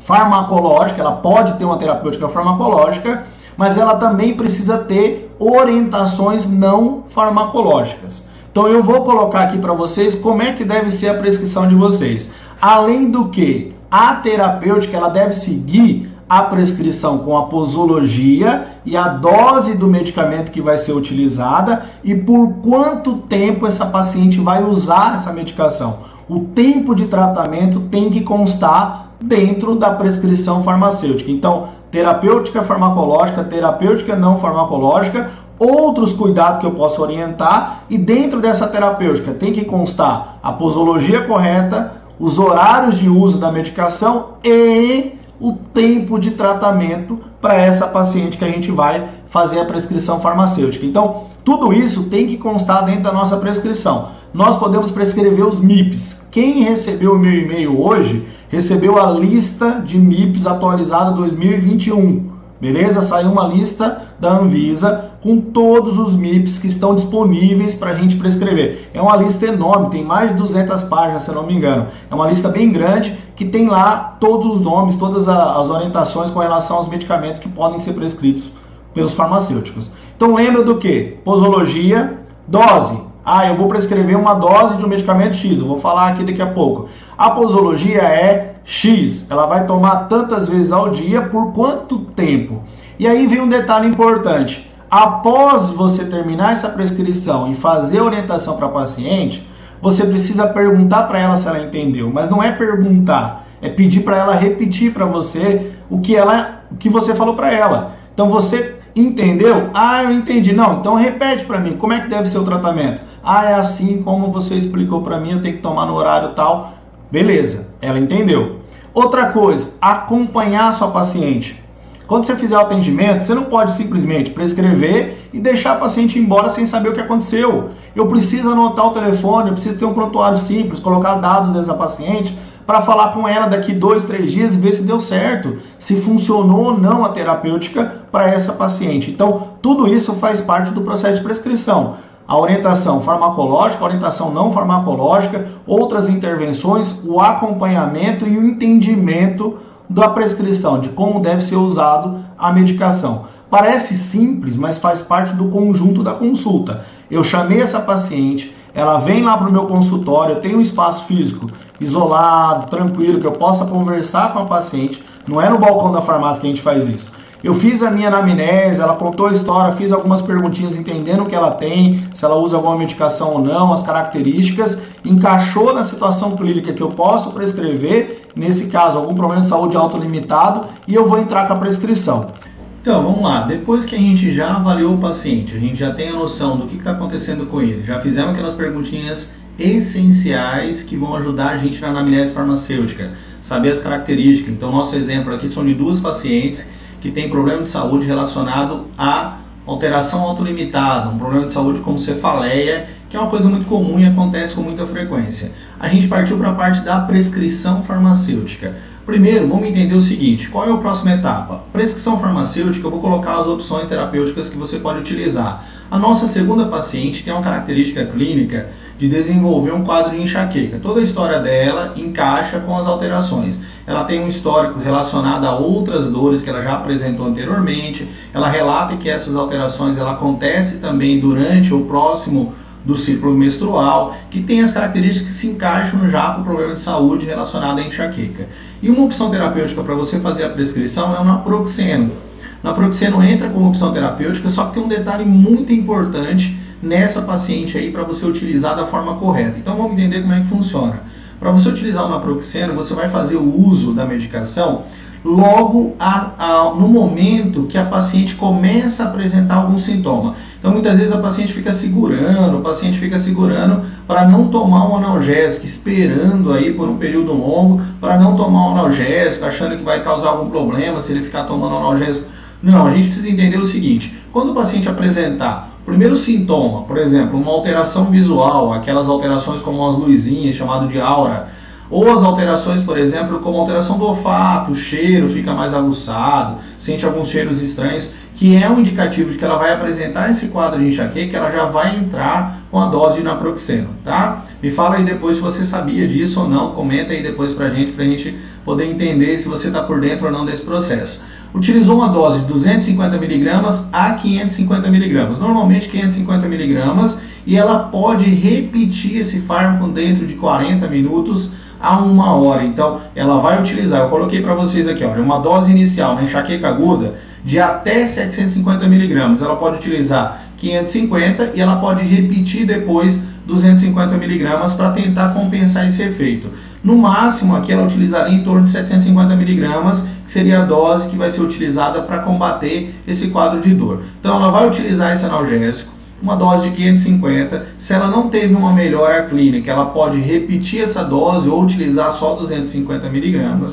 farmacológica, ela pode ter uma terapêutica farmacológica, mas ela também precisa ter orientações não farmacológicas. Então eu vou colocar aqui para vocês como é que deve ser a prescrição de vocês. Além do que, a terapêutica ela deve seguir a prescrição com a posologia e a dose do medicamento que vai ser utilizada e por quanto tempo essa paciente vai usar essa medicação. O tempo de tratamento tem que constar dentro da prescrição farmacêutica. Então, terapêutica farmacológica, terapêutica não farmacológica, outros cuidados que eu posso orientar, e dentro dessa terapêutica tem que constar a posologia correta, os horários de uso da medicação e o tempo de tratamento para essa paciente que a gente vai fazer a prescrição farmacêutica. Então, tudo isso tem que constar dentro da nossa prescrição. Nós podemos prescrever os MIPs. Quem recebeu o meu e-mail hoje, recebeu a lista de MIPs atualizada 2021. Beleza? Saiu uma lista da Anvisa com todos os MIPs que estão disponíveis para a gente prescrever. É uma lista enorme, tem mais de 200 páginas, se eu não me engano. É uma lista bem grande que tem lá todos os nomes, todas as orientações com relação aos medicamentos que podem ser prescritos pelos farmacêuticos. Então lembra do que? Posologia, dose. Eu vou prescrever uma dose de um medicamento X, eu vou falar aqui daqui a pouco. A posologia é X, ela vai tomar tantas vezes ao dia, por quanto tempo? E aí vem um detalhe importante. Após você terminar essa prescrição e fazer a orientação para a paciente, você precisa perguntar para ela se ela entendeu. Mas não é perguntar, é pedir para ela repetir para você o que você falou para ela. Então você entendeu? Eu entendi. Não, então repete para mim, como é que deve ser o tratamento? É assim como você explicou para mim, eu tenho que tomar no horário tal. Beleza, ela entendeu. Outra coisa, acompanhar a sua paciente. Quando você fizer o atendimento, você não pode simplesmente prescrever e deixar a paciente ir embora sem saber o que aconteceu. Eu preciso anotar o telefone, eu preciso ter um prontuário simples, colocar dados dessa paciente para falar com ela daqui 2, 3 dias e ver se deu certo, se funcionou ou não a terapêutica para essa paciente. Então, tudo isso faz parte do processo de prescrição. A orientação farmacológica, a orientação não farmacológica, outras intervenções, o acompanhamento e o entendimento da prescrição, de como deve ser usado a medicação. Parece simples, mas faz parte do conjunto da consulta. Eu chamei essa paciente, ela vem lá para o meu consultório, eu tenho um espaço físico isolado, tranquilo, que eu possa conversar com a paciente. Não é no balcão da farmácia que a gente faz isso. Eu fiz a minha anamnese, ela contou a história, fiz algumas perguntinhas entendendo o que ela tem, se ela usa alguma medicação ou não, as características, encaixou na situação clínica que eu posso prescrever, nesse caso, algum problema de saúde autolimitado, e eu vou entrar com a prescrição. Então, vamos lá. Depois que a gente já avaliou o paciente, a gente já tem a noção do que está acontecendo com ele, já fizemos aquelas perguntinhas essenciais que vão ajudar a gente na anamnese farmacêutica, saber as características. Então, nosso exemplo aqui são de 2 pacientes que têm problema de saúde relacionado a alteração autolimitada, um problema de saúde como cefaleia, que é uma coisa muito comum e acontece com muita frequência. A gente partiu para a parte da prescrição farmacêutica. Primeiro, vamos entender o seguinte, qual é a próxima etapa? Prescrição farmacêutica, eu vou colocar as opções terapêuticas que você pode utilizar. A nossa segunda paciente tem uma característica clínica de desenvolver um quadro de enxaqueca. Toda a história dela encaixa com as alterações. Ela tem um histórico relacionado a outras dores que ela já apresentou anteriormente. Ela relata que essas alterações ela acontecem também durante ou próximo do ciclo menstrual, que tem as características que se encaixam já com o problema de saúde relacionado à enxaqueca. E uma opção terapêutica para você fazer a prescrição é o naproxeno. O naproxeno entra como opção terapêutica, só que tem um detalhe muito importante nessa paciente aí para você utilizar da forma correta. Então vamos entender como é que funciona. Para você utilizar o naproxeno, você vai fazer o uso da medicação logo no momento que a paciente começa a apresentar algum sintoma. Então muitas vezes a paciente fica segurando, para não tomar um analgésico, esperando aí por um período longo para não tomar um analgésico, achando que vai causar algum problema se ele ficar tomando analgésico. Não, a gente precisa entender o seguinte: quando o paciente apresentar o primeiro sintoma, por exemplo, uma alteração visual, aquelas alterações como as luzinhas, chamado de aura, ou as alterações, por exemplo, como alteração do olfato, o cheiro fica mais aguçado, sente alguns cheiros estranhos, que é um indicativo de que ela vai apresentar esse quadro de enxaqueca, ela já vai entrar com a dose de naproxeno, tá? Me fala aí depois se você sabia disso ou não, comenta aí depois pra gente poder entender se você está por dentro ou não desse processo. Utilizou uma dose de 250 mg a 550 mg, normalmente 550 mg, e ela pode repetir esse fármaco dentro de 40 minutos a 1 hora. Então, ela vai utilizar, eu coloquei para vocês aqui, olha, uma dose inicial na enxaqueca aguda de até 750 mg. Ela pode utilizar 550 e ela pode repetir depois 250 mg para tentar compensar esse efeito. No máximo, aqui ela utilizaria em torno de 750 mg, que seria a dose que vai ser utilizada para combater esse quadro de dor. Então, ela vai utilizar esse analgésico, uma dose de 550, se ela não teve uma melhora clínica, ela pode repetir essa dose ou utilizar só 250 mg,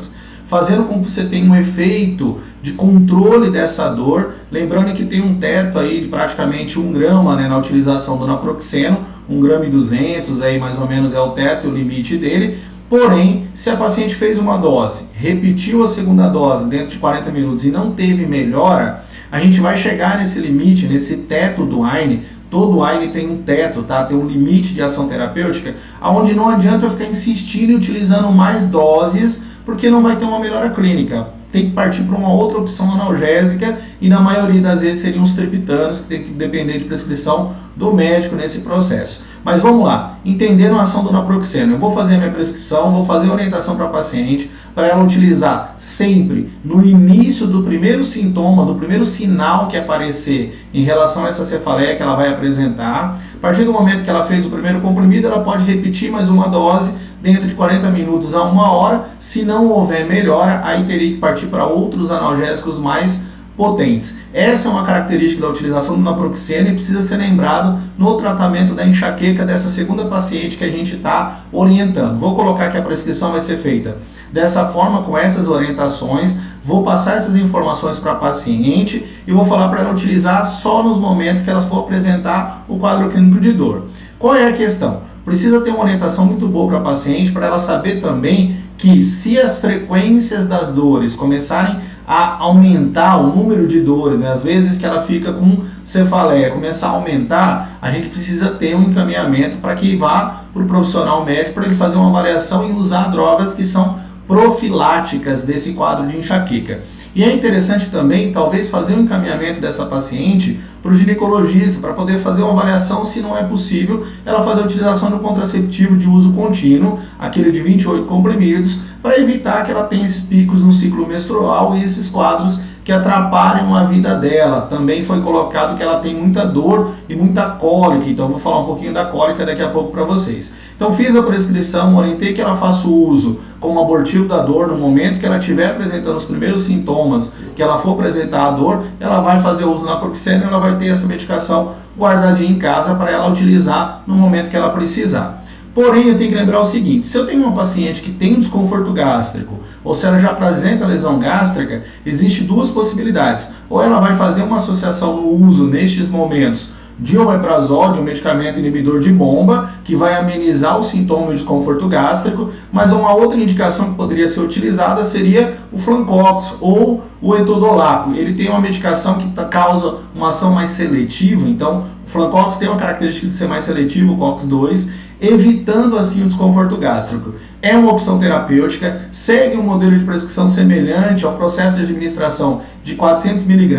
fazendo com que você tenha um efeito de controle dessa dor, lembrando que tem um teto aí de praticamente 1 grama, né, na utilização do naproxeno, 1,2 g aí mais ou menos é o teto, o limite dele. Porém, se a paciente fez uma dose, repetiu a segunda dose dentro de 40 minutos e não teve melhora, a gente vai chegar nesse limite, nesse teto do AINE. Todo AINE tem um teto, tá? Tem um limite de ação terapêutica, onde não adianta eu ficar insistindo e utilizando mais doses, porque não vai ter uma melhora clínica. Tem que partir para uma outra opção analgésica, e na maioria das vezes seriam os triptanos, que tem que depender de prescrição do médico nesse processo. Mas vamos lá, entendendo a ação do naproxeno, eu vou fazer a minha prescrição, vou fazer a orientação para a paciente, para ela utilizar sempre no início do primeiro sintoma, do primeiro sinal que aparecer em relação a essa cefaleia que ela vai apresentar. A partir do momento que ela fez o primeiro comprimido, ela pode repetir mais uma dose dentro de 40 minutos a 1 hora. Se não houver melhora, aí teria que partir para outros analgésicos mais potentes. Essa é uma característica da utilização do naproxeno e precisa ser lembrado no tratamento da enxaqueca dessa segunda paciente que a gente está orientando. Vou colocar que a prescrição vai ser feita dessa forma, com essas orientações. Vou passar essas informações para a paciente e vou falar para ela utilizar só nos momentos que ela for apresentar o quadro clínico de dor. Qual é a questão? Precisa ter uma orientação muito boa para a paciente, para ela saber também que se as frequências das dores começarem a aumentar, o número de dores, né, às vezes que ela fica com cefaleia, começar a aumentar, a gente precisa ter um encaminhamento para que vá para o profissional médico, para ele fazer uma avaliação e usar drogas que são profiláticas desse quadro de enxaqueca. E é interessante também, talvez, fazer um encaminhamento dessa paciente para o ginecologista, para poder fazer uma avaliação, se não é possível, ela fazer a utilização do contraceptivo de uso contínuo, aquele de 28 comprimidos, para evitar que ela tenha esses picos no ciclo menstrual e esses quadros que atrapalham a vida dela. Também foi colocado que ela tem muita dor e muita cólica, então vou falar um pouquinho da cólica daqui a pouco para vocês. Então fiz a prescrição, orientei que ela faça o uso como abortivo da dor no momento que ela estiver apresentando os primeiros sintomas, que ela for apresentar a dor, ela vai fazer uso do naproxeno e ela vai ter essa medicação guardadinha em casa para ela utilizar no momento que ela precisar. Porém, eu tenho que lembrar o seguinte: se eu tenho uma paciente que tem um desconforto gástrico, ou se ela já apresenta lesão gástrica, existe duas possibilidades. Ou ela vai fazer uma associação no uso, nestes momentos, de omeprazol, de um medicamento inibidor de bomba, que vai amenizar o sintoma de desconforto gástrico, mas uma outra indicação que poderia ser utilizada seria o Flancox ou o etodolapo. Ele tem uma medicação que causa uma ação mais seletiva, então o Flancox tem uma característica de ser mais seletivo, o COX-2, evitando assim o desconforto gástrico. É uma opção terapêutica, segue um modelo de prescrição semelhante ao processo de administração de 400 mg,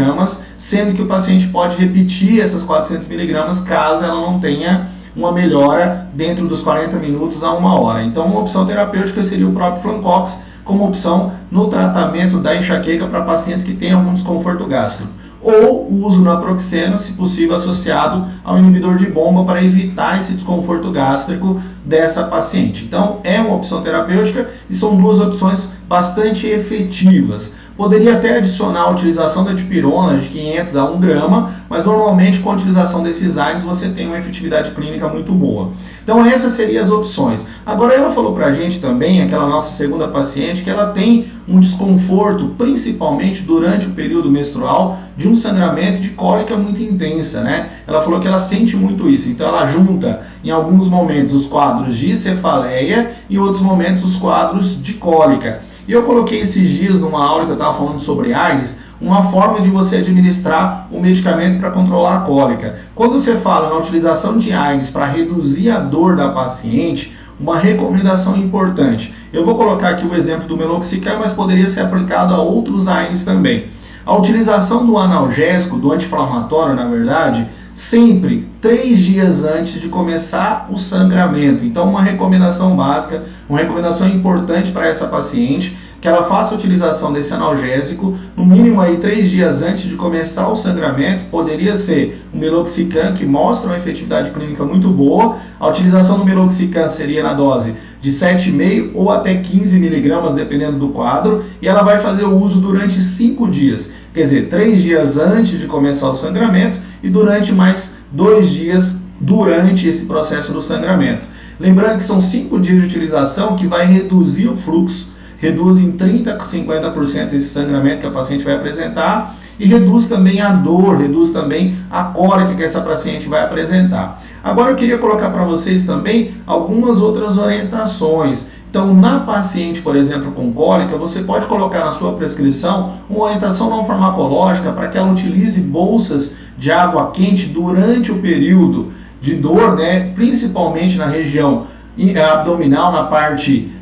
sendo que o paciente pode repetir essas 400 mg caso ela não tenha uma melhora dentro dos 40 minutos a 1 hora. Então, uma opção terapêutica seria o próprio Flancox como opção no tratamento da enxaqueca para pacientes que têm algum desconforto gástrico. Ou o uso do naproxeno, se possível, associado ao inibidor de bomba para evitar esse desconforto gástrico dessa paciente. Então, é uma opção terapêutica e são duas opções bastante efetivas. Poderia até adicionar a utilização da dipirona de 500 a 1 grama, mas normalmente com a utilização desses AINES você tem uma efetividade clínica muito boa. Então essas seriam as opções. Agora ela falou pra gente também, aquela nossa segunda paciente, que ela tem um desconforto, principalmente durante o período menstrual, de um sangramento de cólica muito intensa, né? Ela falou que ela sente muito isso, então ela junta em alguns momentos os quadros de cefaleia e em outros momentos os quadros de cólica. E eu coloquei esses dias numa aula que eu estava falando sobre AINES, uma forma de você administrar o medicamento para controlar a cólica. Quando você fala na utilização de AINES para reduzir a dor da paciente, uma recomendação importante. Eu vou colocar aqui o exemplo do meloxicam, mas poderia ser aplicado a outros AINES também. A utilização do analgésico, do anti-inflamatório, na verdade, sempre 3 dias antes de começar o sangramento. Então, uma recomendação básica, uma recomendação importante para essa paciente, que ela faça a utilização desse analgésico, no mínimo aí 3 dias antes de começar o sangramento. Poderia ser o meloxicam, que mostra uma efetividade clínica muito boa. A utilização do meloxicam seria na dose de 7,5 ou até 15 miligramas, dependendo do quadro, e ela vai fazer o uso durante 5 dias, quer dizer, 3 dias antes de começar o sangramento e durante mais 2 dias durante esse processo do sangramento. Lembrando que são 5 dias de utilização que vai reduzir o fluxo, reduz em 30% a 50% esse sangramento que a paciente vai apresentar e reduz também a dor, reduz também a cólica que essa paciente vai apresentar. Agora eu queria colocar para vocês também algumas outras orientações. Então, na paciente, por exemplo, com cólica, você pode colocar na sua prescrição uma orientação não farmacológica para que ela utilize bolsas de água quente durante o período de dor, né? Principalmente na região abdominal, na parte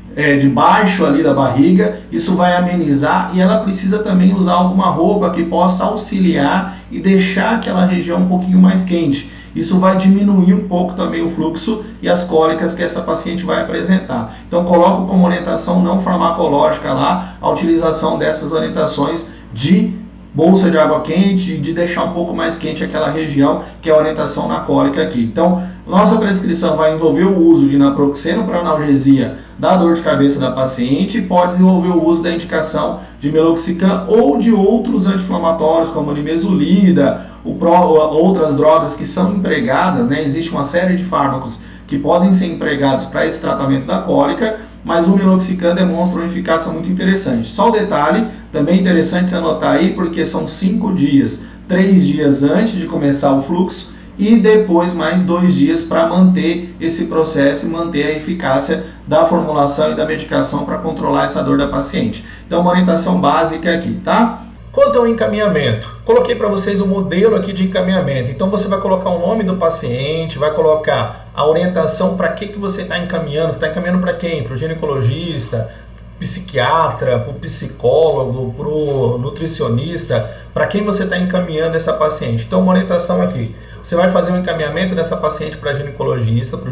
de baixo ali da barriga. Isso vai amenizar e ela precisa também usar alguma roupa que possa auxiliar e deixar aquela região um pouquinho mais quente. Isso vai diminuir um pouco também o fluxo e as cólicas que essa paciente vai apresentar. Então coloco como orientação não farmacológica lá a utilização dessas orientações de bolsa de água quente e de deixar um pouco mais quente aquela região, que é a orientação na cólica aqui. Então, nossa prescrição vai envolver o uso de naproxeno para analgesia da dor de cabeça da paciente e pode envolver o uso da indicação de meloxicam ou de outros anti-inflamatórios, como a nimesulida, outras drogas que são empregadas, né? Existe uma série de fármacos que podem ser empregados para esse tratamento da cólica, mas o meloxicam demonstra uma eficácia muito interessante. Só o detalhe, também interessante anotar aí, porque são 5 dias, 3 dias antes de começar o fluxo e depois mais 2 dias para manter esse processo e manter a eficácia da formulação e da medicação para controlar essa dor da paciente. Então, uma orientação básica aqui, tá? Quanto ao encaminhamento, coloquei para vocês o modelo aqui de encaminhamento. Então você vai colocar o nome do paciente, vai colocar a orientação para que você está encaminhando. Você está encaminhando para quem? Para o ginecologista, psiquiatra, para o psicólogo, para o nutricionista, para quem você está encaminhando essa paciente. Então uma orientação aqui. Você vai fazer um encaminhamento dessa paciente para o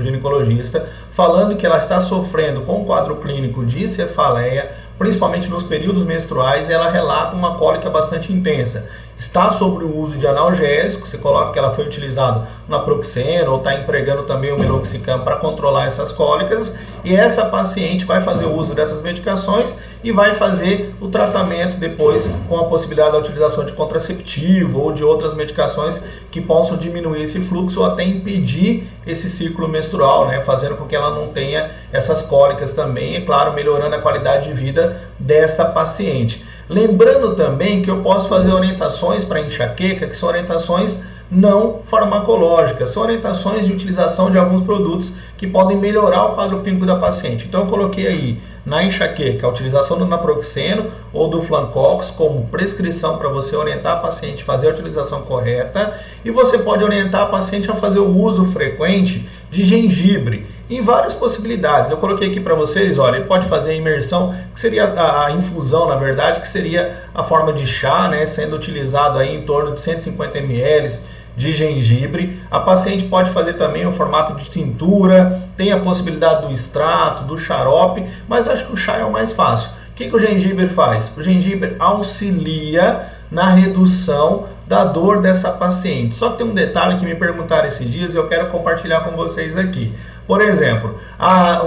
ginecologista, falando que ela está sofrendo com um quadro clínico de cefaleia, principalmente nos períodos menstruais, e ela relata uma cólica bastante intensa. Está sobre o uso de analgésico, você coloca que ela foi utilizado naproxeno ou está empregando também o meloxicam para controlar essas cólicas, e essa paciente vai fazer o uso dessas medicações e vai fazer o tratamento depois com a possibilidade da utilização de contraceptivo ou de outras medicações que possam diminuir esse fluxo ou até impedir esse ciclo menstrual, né, fazendo com que ela não tenha essas cólicas também, e claro, melhorando a qualidade de vida desta paciente. Lembrando também que eu posso fazer orientações para enxaqueca, que são orientações não farmacológicas, são orientações de utilização de alguns produtos que podem melhorar o quadro clínico da paciente. Então eu coloquei aí na enxaqueca a utilização do naproxeno ou do Flancox como prescrição para você orientar a paciente a fazer a utilização correta, e você pode orientar a paciente a fazer o uso frequente de gengibre em várias possibilidades. Eu coloquei aqui para vocês, olha, ele pode fazer a imersão, que seria a infusão, na verdade, que seria a forma de chá, né, sendo utilizado aí em torno de 150 ml de gengibre. A paciente pode fazer também o formato de tintura, tem a possibilidade do extrato, do xarope, mas acho que o chá é o mais fácil. O que o gengibre faz? O gengibre auxilia na redução da dor dessa paciente. Só que tem um detalhe que me perguntaram esses dias e eu quero compartilhar com vocês aqui. Por exemplo,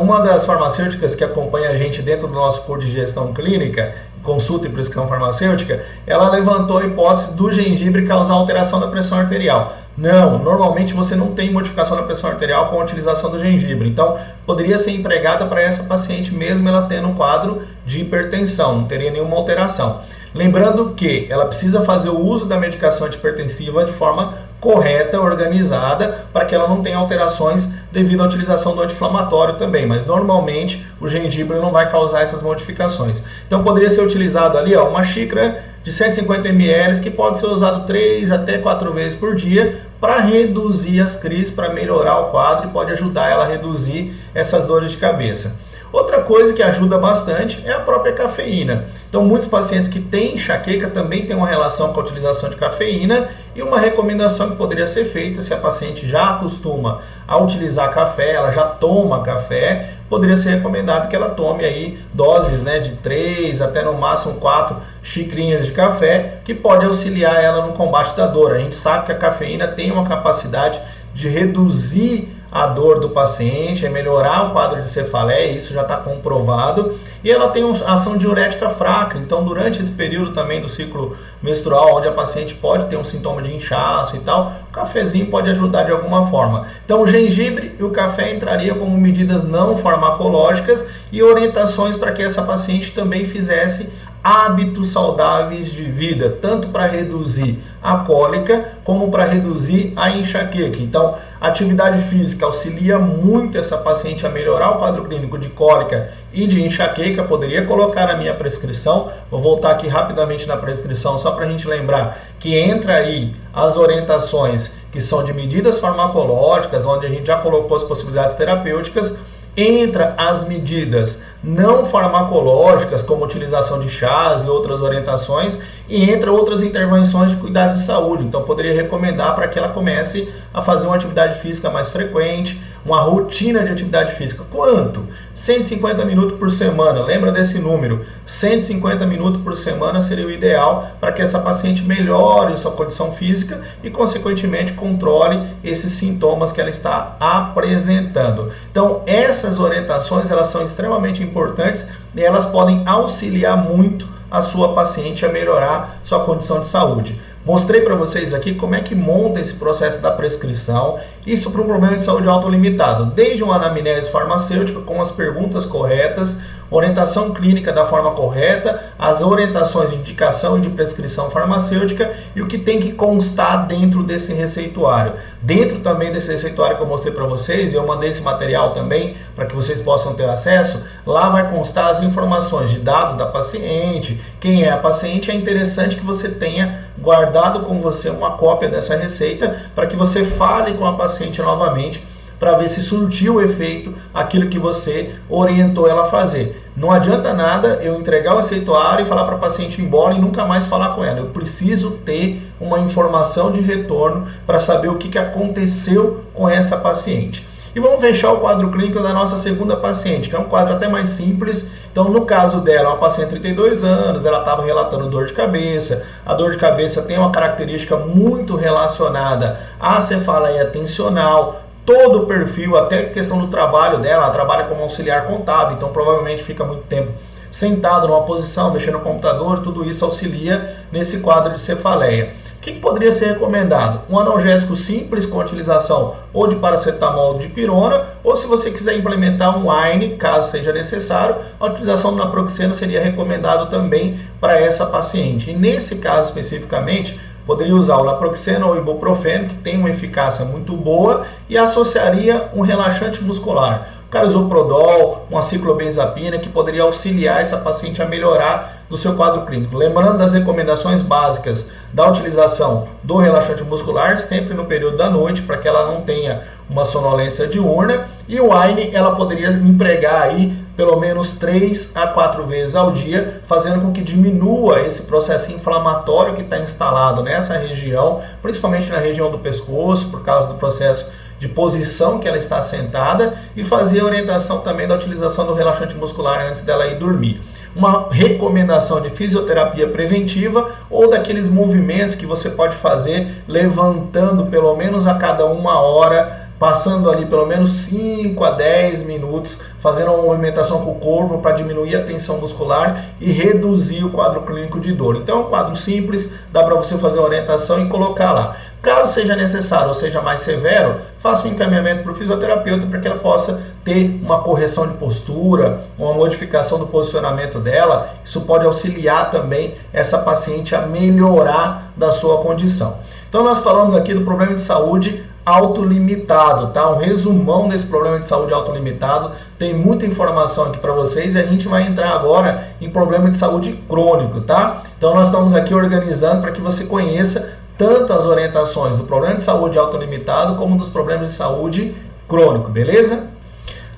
uma das farmacêuticas que acompanha a gente dentro do nosso curso de gestão clínica, consulta e prescrição farmacêutica, ela levantou a hipótese do gengibre causar alteração da pressão arterial. Não, normalmente você não tem modificação da pressão arterial com a utilização do gengibre. Então, poderia ser empregada para essa paciente mesmo ela tendo um quadro de hipertensão, não teria nenhuma alteração. Lembrando que ela precisa fazer o uso da medicação antihipertensiva de forma correta, organizada, para que ela não tenha alterações devido à utilização do anti-inflamatório também, mas normalmente o gengibre não vai causar essas modificações. Então poderia ser utilizado ali uma xícara de 150 ml que pode ser usado 3 até 4 vezes por dia para reduzir as crises, para melhorar o quadro e pode ajudar ela a reduzir essas dores de cabeça. Outra coisa que ajuda bastante é a própria cafeína. Então, muitos pacientes que têm enxaqueca também têm uma relação com a utilização de cafeína e uma recomendação que poderia ser feita se a paciente já acostuma a utilizar café, ela já toma café, poderia ser recomendado que ela tome aí doses de 3 até no máximo 4 xicrinhas de café, que pode auxiliar ela no combate da dor. A gente sabe que a cafeína tem uma capacidade de reduzir a dor do paciente, melhorar o quadro de cefaleia, isso já está comprovado, e ela tem uma ação diurética fraca, então durante esse período também do ciclo menstrual, onde a paciente pode ter um sintoma de inchaço e tal, o cafezinho pode ajudar de alguma forma. Então o gengibre e o café entrariam como medidas não farmacológicas e orientações para que essa paciente também fizesse hábitos saudáveis de vida, tanto para reduzir a cólica como para reduzir a enxaqueca. Então, a atividade física auxilia muito essa paciente a melhorar o quadro clínico de cólica e de enxaqueca. Poderia colocar na minha prescrição, vou voltar aqui rapidamente na prescrição só para a gente lembrar que entra aí as orientações que são de medidas farmacológicas, onde a gente já colocou as possibilidades terapêuticas. Entra as medidas não farmacológicas, como utilização de chás e outras orientações, e entra outras intervenções de cuidado de saúde. Então, poderia recomendar para que ela comece a fazer uma atividade física mais frequente, uma rotina de atividade física. Quanto? 150 minutos por semana. Lembra desse número? 150 minutos por semana seria o ideal para que essa paciente melhore sua condição física e, consequentemente, controle esses sintomas que ela está apresentando. Então, essas orientações elas são extremamente importantes e elas podem auxiliar muito a sua paciente a melhorar sua condição de saúde. Mostrei para vocês aqui como é que monta esse processo da prescrição, isso para um problema de saúde autolimitado, desde uma anamnese farmacêutica com as perguntas corretas, orientação clínica da forma correta, as orientações de indicação e de prescrição farmacêutica e o que tem que constar dentro desse receituário. Dentro também desse receituário que eu mostrei para vocês, e eu mandei esse material também para que vocês possam ter acesso, lá vai constar as informações de dados da paciente, quem é a paciente. É interessante que você tenha guardado com você uma cópia dessa receita para que você fale com a paciente novamente para ver se surtiu o efeito aquilo que você orientou ela a fazer. Não adianta nada eu entregar o receituário e falar para a paciente ir embora e nunca mais falar com ela. Eu preciso ter uma informação de retorno para saber o que aconteceu com essa paciente. E vamos fechar o quadro clínico da nossa segunda paciente, que é um quadro até mais simples. Então, no caso dela, uma paciente de 32 anos, ela estava relatando dor de cabeça. A dor de cabeça tem uma característica muito relacionada à cefaleia tensional. Todo o perfil, até a questão do trabalho dela, ela trabalha como auxiliar contábil, então provavelmente fica muito tempo sentado numa posição, mexendo no computador, tudo isso auxilia nesse quadro de cefaleia. O que poderia ser recomendado? Um analgésico simples com a utilização ou de paracetamol ou de pirona, ou se você quiser implementar um AINE, caso seja necessário, a utilização do naproxeno seria recomendado também para essa paciente. E nesse caso especificamente, poderia usar o naproxeno ou o ibuprofeno, que tem uma eficácia muito boa, e associaria um relaxante muscular. O cara usou Prodol, uma ciclobenzapina, que poderia auxiliar essa paciente a melhorar do seu quadro clínico. Lembrando das recomendações básicas da utilização do relaxante muscular, sempre no período da noite, para que ela não tenha uma sonolência diurna. E o AINE, ela poderia empregar aí pelo menos 3 a 4 vezes ao dia, fazendo com que diminua esse processo inflamatório que está instalado nessa região, principalmente na região do pescoço, por causa do processo de posição que ela está sentada, e fazer a orientação também da utilização do relaxante muscular antes dela ir dormir. Uma recomendação de fisioterapia preventiva ou daqueles movimentos que você pode fazer levantando pelo menos a cada 1 hora, passando ali pelo menos 5 a 10 minutos, fazendo uma movimentação com o corpo para diminuir a tensão muscular e reduzir o quadro clínico de dor. Então é um quadro simples, dá para você fazer a orientação e colocar lá. Caso seja necessário ou seja mais severo, faça um encaminhamento para o fisioterapeuta para que ela possa ter uma correção de postura, uma modificação do posicionamento dela. Isso pode auxiliar também essa paciente a melhorar da sua condição. Então nós falamos aqui do problema de saúde autolimitado, tá? Um resumão desse problema de saúde autolimitado. Tem muita informação aqui para vocês e a gente vai entrar agora em problema de saúde crônico, tá? Então nós estamos aqui organizando para que você conheça tanto as orientações do problema de saúde autolimitado como dos problemas de saúde crônico, beleza?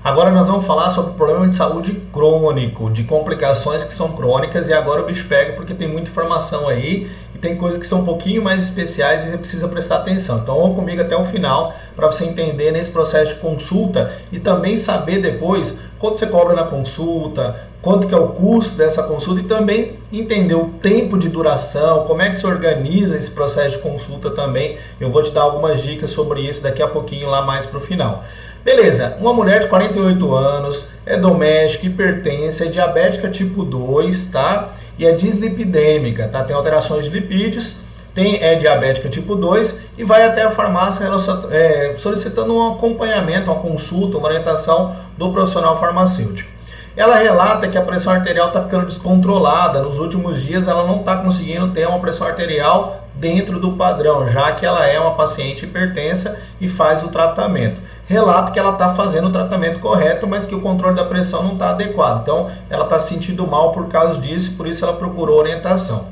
Agora nós vamos falar sobre o problema de saúde crônico, de complicações que são crônicas, e agora o bicho pega porque tem muita informação aí e tem coisas que são um pouquinho mais especiais e você precisa prestar atenção. Então vamos comigo até o final para você entender nesse processo de consulta e também saber depois quanto você cobra na consulta, quanto que é o custo dessa consulta e também entender o tempo de duração, como é que se organiza esse processo de consulta também. Eu vou te dar algumas dicas sobre isso daqui a pouquinho lá mais para o final. Beleza, uma mulher de 48 anos, é doméstica, hipertensa, é diabética tipo 2, tá? E é dislipidêmica, tá? Tem alterações de lipídios, é diabética tipo 2 e vai até a farmácia solicitando um acompanhamento, uma consulta, uma orientação do profissional farmacêutico. Ela relata que a pressão arterial está ficando descontrolada. Nos últimos dias ela não está conseguindo ter uma pressão arterial dentro do padrão, já que ela é uma paciente hipertensa e faz o tratamento. Relata que ela está fazendo o tratamento correto, mas que o controle da pressão não está adequado. Então ela está se sentindo mal por causa disso e por isso ela procurou orientação.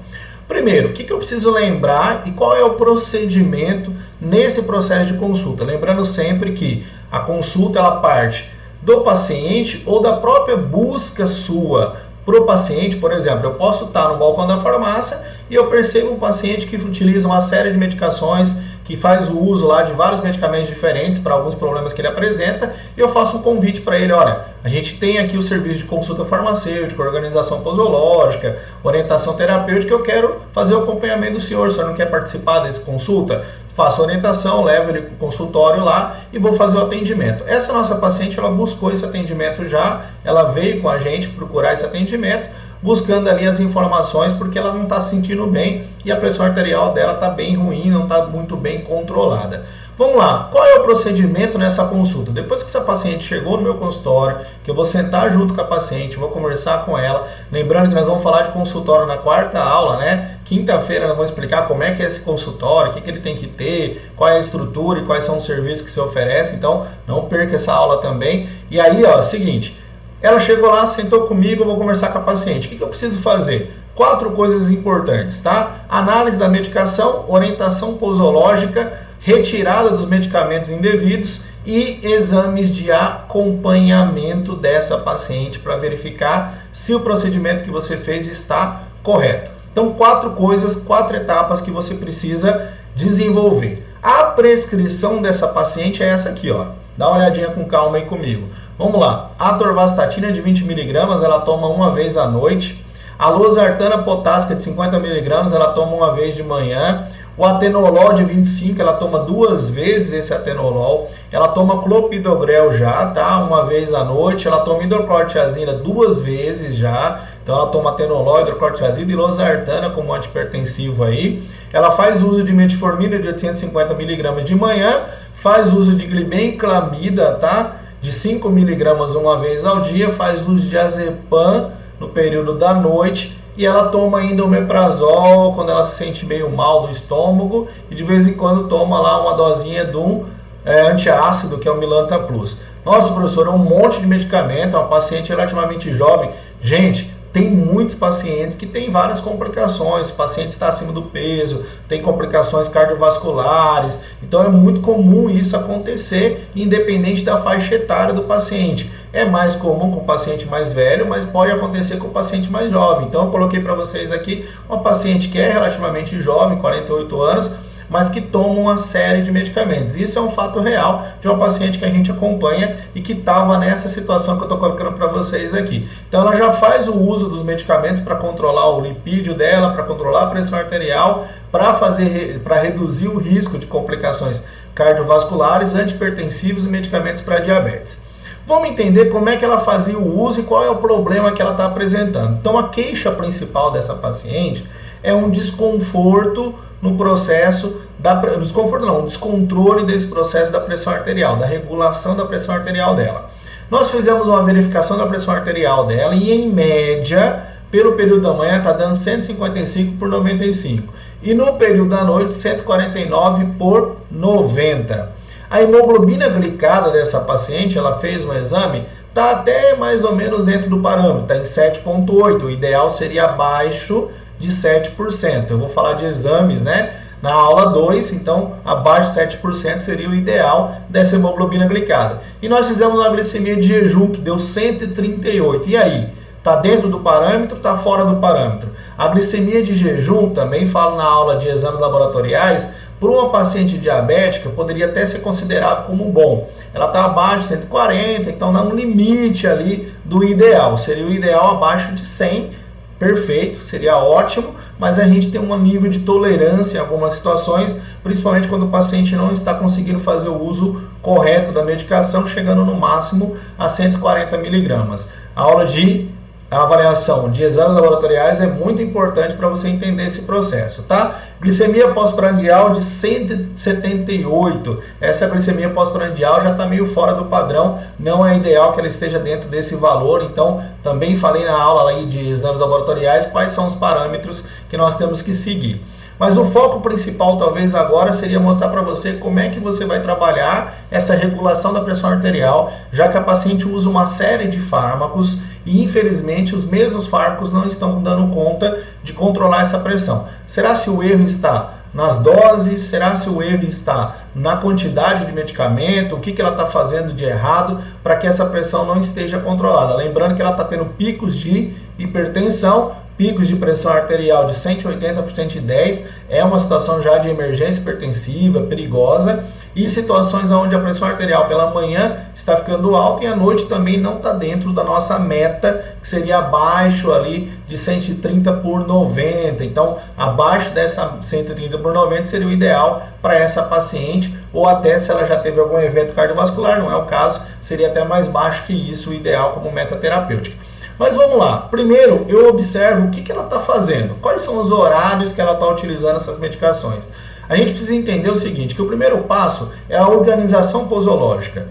Primeiro, o que eu preciso lembrar e qual é o procedimento nesse processo de consulta? Lembrando sempre que a consulta ela parte do paciente ou da própria busca sua para o paciente. Por exemplo, eu posso estar no balcão da farmácia e eu percebo um paciente que utiliza uma série de medicações, que faz o uso lá de vários medicamentos diferentes para alguns problemas que ele apresenta, e eu faço um convite para ele: olha, a gente tem aqui o serviço de consulta farmacêutica, organização posológica, orientação terapêutica, eu quero fazer o acompanhamento do senhor, o senhor não quer participar dessa consulta? Faço a orientação, levo ele para o consultório lá e vou fazer o atendimento. Essa nossa paciente, ela buscou esse atendimento já, ela veio com a gente procurar esse atendimento, buscando ali as informações, porque ela não está se sentindo bem e a pressão arterial dela está bem ruim, não está muito bem controlada. Vamos lá, qual é o procedimento nessa consulta? Depois que essa paciente chegou no meu consultório, que eu vou sentar junto com a paciente, vou conversar com ela, lembrando que nós vamos falar de consultório na quarta aula, né? Quinta-feira nós vamos explicar como é que é esse consultório, o que ele tem que ter, qual é a estrutura e quais são os serviços que se oferece, então não perca essa aula também. E aí, ó, seguinte, ela chegou lá, sentou comigo, eu vou conversar com a paciente. O que eu preciso fazer? 4 coisas importantes, tá? Análise da medicação, orientação posológica, retirada dos medicamentos indevidos e exames de acompanhamento dessa paciente para verificar se o procedimento que você fez está correto. Então, 4 coisas, 4 etapas que você precisa desenvolver. A prescrição dessa paciente é essa aqui, ó. Dá uma olhadinha com calma aí comigo. Vamos lá. A atorvastatina de 20 mg, ela toma uma vez à noite. A losartana potássica de 50 mg, ela toma uma vez de manhã. O atenolol de 25, ela toma 2 vezes esse atenolol. Ela toma clopidogrel já, tá? Uma vez à noite. Ela toma hidroclorotiazida 2 vezes já. Então ela toma atenolol, hidroclorotiazida e losartana como antihipertensivo aí. Ela faz uso de metformina de 850 mg de manhã. Faz uso de glibenclamida, tá? De 5 mg uma vez ao dia. Faz uso de azepam no período da noite. E ela toma ainda omeprazol quando ela se sente meio mal do estômago. E de vez em quando toma lá uma dosinha de um antiácido, que é o Milanta Plus. Nossa, professor, é um monte de medicamento, é uma paciente relativamente jovem. Gente, tem muitos pacientes que têm várias complicações. O paciente está acima do peso, tem complicações cardiovasculares. Então é muito comum isso acontecer, independente da faixa etária do paciente. É mais comum com o paciente mais velho, mas pode acontecer com o paciente mais jovem. Então eu coloquei para vocês aqui uma paciente que é relativamente jovem, 48 anos, mas que toma uma série de medicamentos. Isso é um fato real de uma paciente que a gente acompanha e que estava nessa situação que eu estou colocando para vocês aqui. Então ela já faz o uso dos medicamentos para controlar o lipídio dela, para controlar a pressão arterial, para reduzir o risco de complicações cardiovasculares, antihipertensivos e medicamentos para diabetes. Vamos entender como é que ela fazia o uso e qual é o problema que ela está apresentando. Então a queixa principal dessa paciente é um desconforto no processo um descontrole desse processo da pressão arterial, da regulação da pressão arterial dela. Nós fizemos uma verificação da pressão arterial dela e, em média, pelo período da manhã está dando 155 por 95 e no período da noite 149 por 90. A hemoglobina glicada dessa paciente, ela fez um exame, está até mais ou menos dentro do parâmetro, está em 7,8, o ideal seria abaixo de 7%. Eu vou falar de exames, né? Na aula 2, então abaixo de 7% seria o ideal dessa hemoglobina glicada. E nós fizemos uma glicemia de jejum que deu 138. E aí? Está dentro do parâmetro, está fora do parâmetro? A glicemia de jejum, também falo na aula de exames laboratoriais, para uma paciente diabética poderia até ser considerado como bom. Ela está abaixo de 140, então dá um limite ali do ideal. Seria o ideal abaixo de 100. Perfeito, seria ótimo, mas a gente tem um nível de tolerância em algumas situações, principalmente quando o paciente não está conseguindo fazer o uso correto da medicação, chegando no máximo a 140 miligramas. A aula de avaliação de exames laboratoriais é muito importante para você entender esse processo, tá? Glicemia pós-prandial de 178. Essa glicemia pós-prandial já está meio fora do padrão, não é ideal que ela esteja dentro desse valor, então também falei na aula aí de exames laboratoriais quais são os parâmetros que nós temos que seguir. Mas o foco principal talvez agora seria mostrar para você como é que você vai trabalhar essa regulação da pressão arterial, já que a paciente usa uma série de fármacos e infelizmente os mesmos fármacos não estão dando conta de controlar essa pressão. Será se o erro está nas doses? Será se o erro está na quantidade de medicamento? O que ela está fazendo de errado para que essa pressão não esteja controlada? Lembrando que ela está tendo picos de hipertensão, picos de pressão arterial de 180 por 110, é uma situação já de emergência hipertensiva, perigosa, e situações onde a pressão arterial pela manhã está ficando alta e à noite também não está dentro da nossa meta, que seria abaixo ali de 130 por 90. Então, abaixo dessa 130 por 90 seria o ideal para essa paciente, ou até se ela já teve algum evento cardiovascular, não é o caso, seria até mais baixo que isso, o ideal como meta terapêutica. Mas vamos lá, primeiro eu observo o que ela está fazendo, quais são os horários que ela está utilizando essas medicações. A gente precisa entender o seguinte, que o primeiro passo é a organização posológica.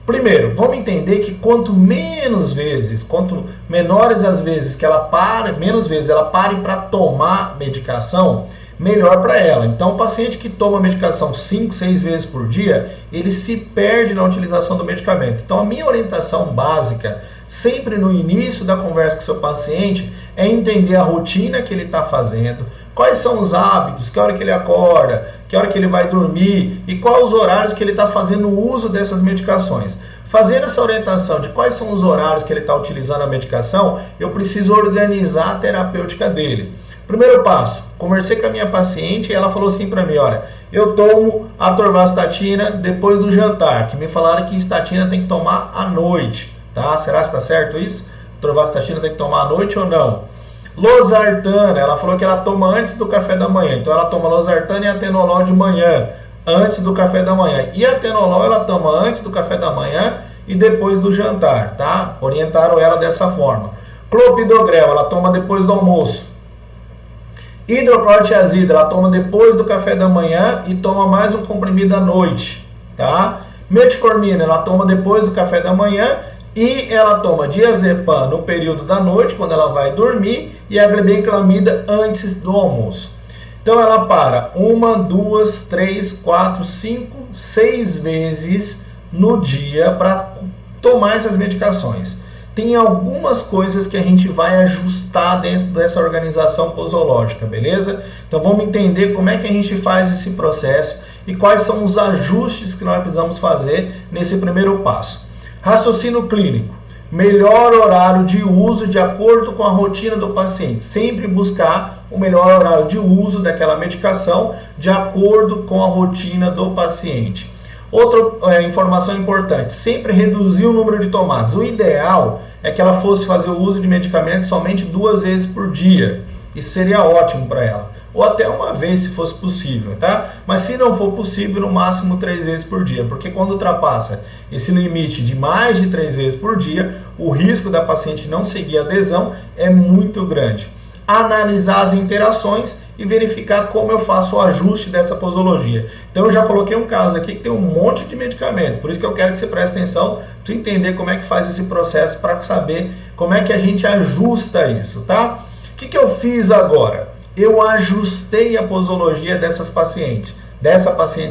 Primeiro, vamos entender que quanto menores as vezes que ela pare, menos vezes ela pare para tomar medicação, melhor para ela. Então, o paciente que toma medicação 5, 6 vezes por dia, ele se perde na utilização do medicamento. Então, a minha orientação básica, sempre no início da conversa com o seu paciente, é entender a rotina que ele está fazendo, quais são os hábitos, que hora que ele acorda, que hora que ele vai dormir e quais os horários que ele está fazendo o uso dessas medicações. Fazendo essa orientação de quais são os horários que ele está utilizando a medicação, eu preciso organizar a terapêutica dele. Primeiro passo, conversei com a minha paciente e ela falou assim para mim, olha, eu tomo atorvastatina depois do jantar, que me falaram que estatina tem que tomar à noite, tá? Será que está certo isso? Atorvastatina tem que tomar à noite ou não? Losartana, ela falou que ela toma antes do café da manhã, então ela toma losartana e atenolol de manhã, antes do café da manhã. E atenolol ela toma antes do café da manhã e depois do jantar, tá? Orientaram ela dessa forma. Clopidogrel, ela toma depois do almoço. Hidroclorotiazida, ela toma depois do café da manhã e toma mais um comprimido à noite, tá? Metformina, ela toma depois do café da manhã e ela toma diazepam no período da noite, quando ela vai dormir, e a glibenclamida antes do almoço. Então ela para 1, 2, 3, 4, 5, 6 vezes no dia para tomar essas medicações. Tem algumas coisas que a gente vai ajustar dentro dessa organização posológica, beleza? Então vamos entender como é que a gente faz esse processo e quais são os ajustes que nós precisamos fazer nesse primeiro passo. Raciocínio clínico. melhor horário de uso de acordo com a rotina do paciente. Sempre buscar o melhor horário de uso daquela medicação de acordo com a rotina do paciente. Outra informação importante, sempre reduzir o número de tomadas. O ideal é que ela fosse fazer o uso de medicamento somente 2 vezes por dia. Isso seria ótimo para ela. Ou até uma vez, se fosse possível, tá? Mas se não for possível, no máximo 3 vezes por dia. Porque quando ultrapassa esse limite de mais de 3 vezes por dia, o risco da paciente não seguir a adesão é muito grande. Analisar as interações e verificar como eu faço o ajuste dessa posologia. Então eu já coloquei um caso aqui que tem um monte de medicamento, por isso que eu quero que você preste atenção para entender como é que faz esse processo, para saber como é que a gente ajusta isso, tá? O que eu fiz agora? Eu ajustei a posologia dessa paciente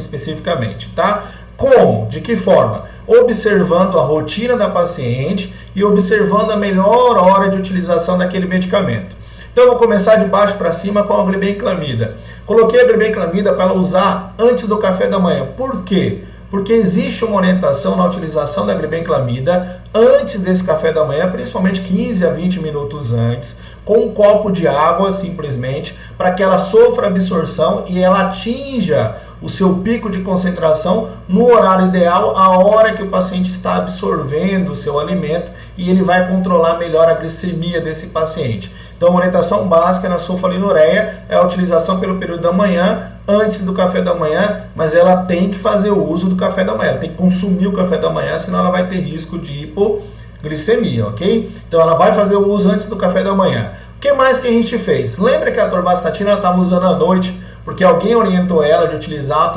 especificamente, tá? Como? De que forma? Observando a rotina da paciente e observando a melhor hora de utilização daquele medicamento. Então eu vou começar de baixo para cima com a glibenclamida. Coloquei a glibenclamida para ela usar antes do café da manhã. Por quê? Porque existe uma orientação na utilização da glibenclamida antes desse café da manhã, principalmente 15 a 20 minutos antes, com um copo de água, simplesmente, para que ela sofra absorção e ela atinja o seu pico de concentração no horário ideal, a hora que o paciente está absorvendo o seu alimento, e ele vai controlar melhor a glicemia desse paciente. Então, a orientação básica na sulfonilureia é a utilização pelo período da manhã, antes do café da manhã, mas ela tem que fazer o uso do café da manhã, ela tem que consumir o café da manhã, senão ela vai ter risco de hipoglicemia, ok? Então, ela vai fazer o uso antes do café da manhã. O que mais que a gente fez? Lembra que a atorvastatina ela estava usando à noite, porque alguém orientou ela de utilizar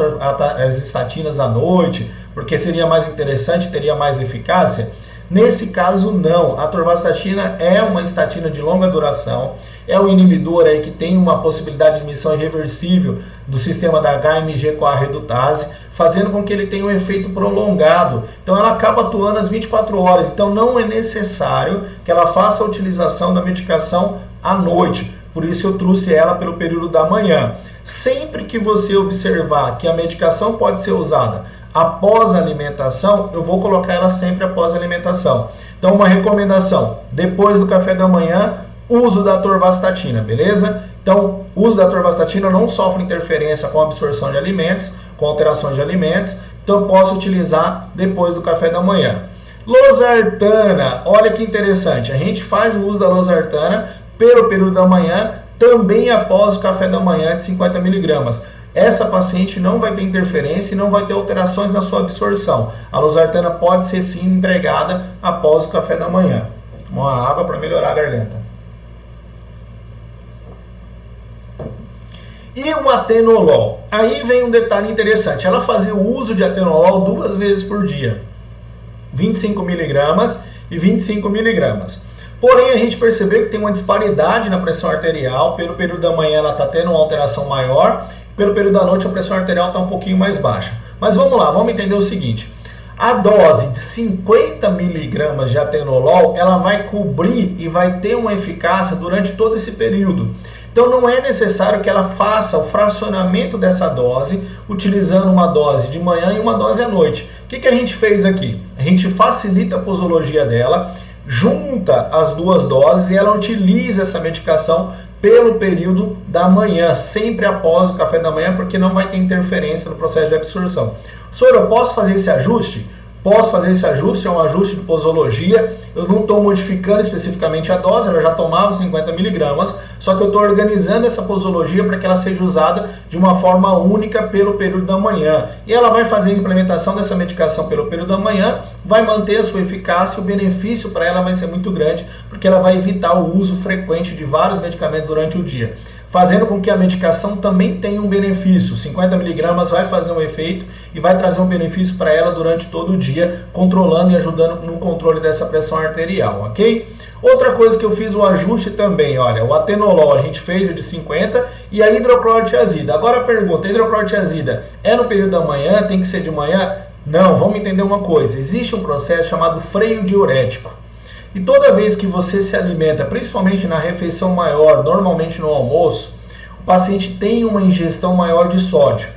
as estatinas à noite, porque seria mais interessante, teria mais eficácia? Nesse caso, não. A atorvastatina é uma estatina de longa duração, é um inibidor aí que tem uma possibilidade de emissão irreversível do sistema da HMG-CoA redutase, fazendo com que ele tenha um efeito prolongado. Então, ela acaba atuando às 24 horas. Então, não é necessário que ela faça a utilização da medicação à noite. Por isso, eu trouxe ela pelo período da manhã. Sempre que você observar que a medicação pode ser usada após a alimentação, eu vou colocar ela sempre após a alimentação. Então, uma recomendação, depois do café da manhã, uso da atorvastatina, beleza? Então, o uso da atorvastatina não sofre interferência com a absorção de alimentos, com alterações de alimentos, então eu posso utilizar depois do café da manhã. Losartana, olha que interessante, a gente faz o uso da losartana pelo período da manhã, também após o café da manhã de 50 mg. Essa paciente não vai ter interferência e não vai ter alterações na sua absorção. A losartana pode ser sim empregada após o café da manhã. Uma água para melhorar a garganta. E o atenolol? Aí vem um detalhe interessante. Ela fazia o uso de atenolol 2 vezes por dia. 25 mg e 25 mg. Porém, a gente percebeu que tem uma disparidade na pressão arterial. Pelo período da manhã ela está tendo uma alteração maior. Pelo período da noite a pressão arterial está um pouquinho mais baixa. Mas vamos lá, vamos entender o seguinte. A dose de 50 mg de atenolol, ela vai cobrir e vai ter uma eficácia durante todo esse período. Então não é necessário que ela faça o fracionamento dessa dose, utilizando uma dose de manhã e uma dose à noite. O que a gente fez aqui? A gente facilita a posologia dela, junta as 2 doses e ela utiliza essa medicação pelo período da manhã, sempre após o café da manhã, porque não vai ter interferência no processo de absorção. Senhor, eu posso fazer esse ajuste? Posso fazer esse ajuste, é um ajuste de posologia. Eu não estou modificando especificamente a dose, ela já tomava 50 mg, só que eu estou organizando essa posologia para que ela seja usada de uma forma única pelo período da manhã. E ela vai fazer a implementação dessa medicação pelo período da manhã, vai manter a sua eficácia, o benefício para ela vai ser muito grande, porque ela vai evitar o uso frequente de vários medicamentos durante o dia, fazendo com que a medicação também tenha um benefício. 50 mg vai fazer um efeito e vai trazer um benefício para ela durante todo o dia, controlando e ajudando no controle dessa pressão arterial, ok? Outra coisa que eu fiz o ajuste também, olha, o atenolol a gente fez o de 50 e a hidroclorotiazida. Agora a pergunta, a hidroclorotiazida é no período da manhã, tem que ser de manhã? Não, vamos entender uma coisa, existe um processo chamado freio diurético. E toda vez que você se alimenta, principalmente na refeição maior, normalmente no almoço, o paciente tem uma ingestão maior de sódio.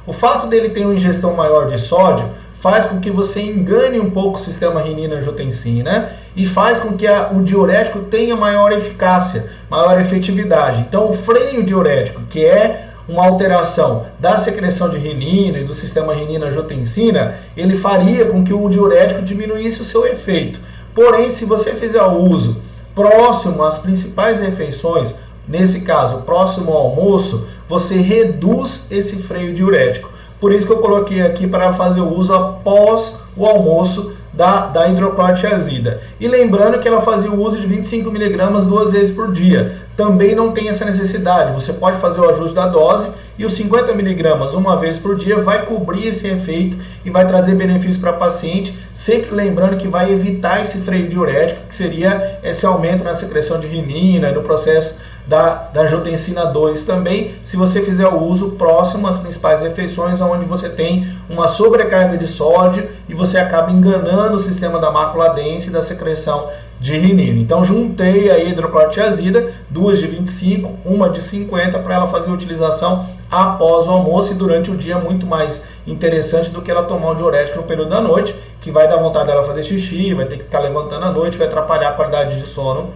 O fato dele ter uma ingestão maior de sódio faz com que você engane um pouco o sistema renina-angiotensina e faz com que o diurético tenha maior eficácia, maior efetividade. Então, o freio diurético, que é uma alteração da secreção de renina e do sistema renina-angiotensina, ele faria com que o diurético diminuísse o seu efeito. Porém, se você fizer o uso próximo às principais refeições, nesse caso, próximo ao almoço, você reduz esse freio diurético. Por isso que eu coloquei aqui para fazer o uso após o almoço da hidroclorotiazida. E lembrando que ela fazia o uso de 25 mg 2 vezes por dia. Também não tem essa necessidade. Você pode fazer o ajuste da dose e os 50 mg uma vez por dia vai cobrir esse efeito e vai trazer benefício para a paciente, sempre lembrando que vai evitar esse freio diurético, que seria esse aumento na secreção de renina e no processo da angiotensina 2 também, se você fizer o uso próximo às principais refeições, onde você tem uma sobrecarga de sódio e você acaba enganando o sistema da mácula densa e da secreção de renina. Então juntei a hidroclorotiazida, 2 de 25, uma de 50, para ela fazer a utilização após o almoço e durante o dia, muito mais interessante do que ela tomar um diurético no período da noite, que vai dar vontade dela fazer xixi, vai ter que ficar levantando à noite, vai atrapalhar a qualidade de sono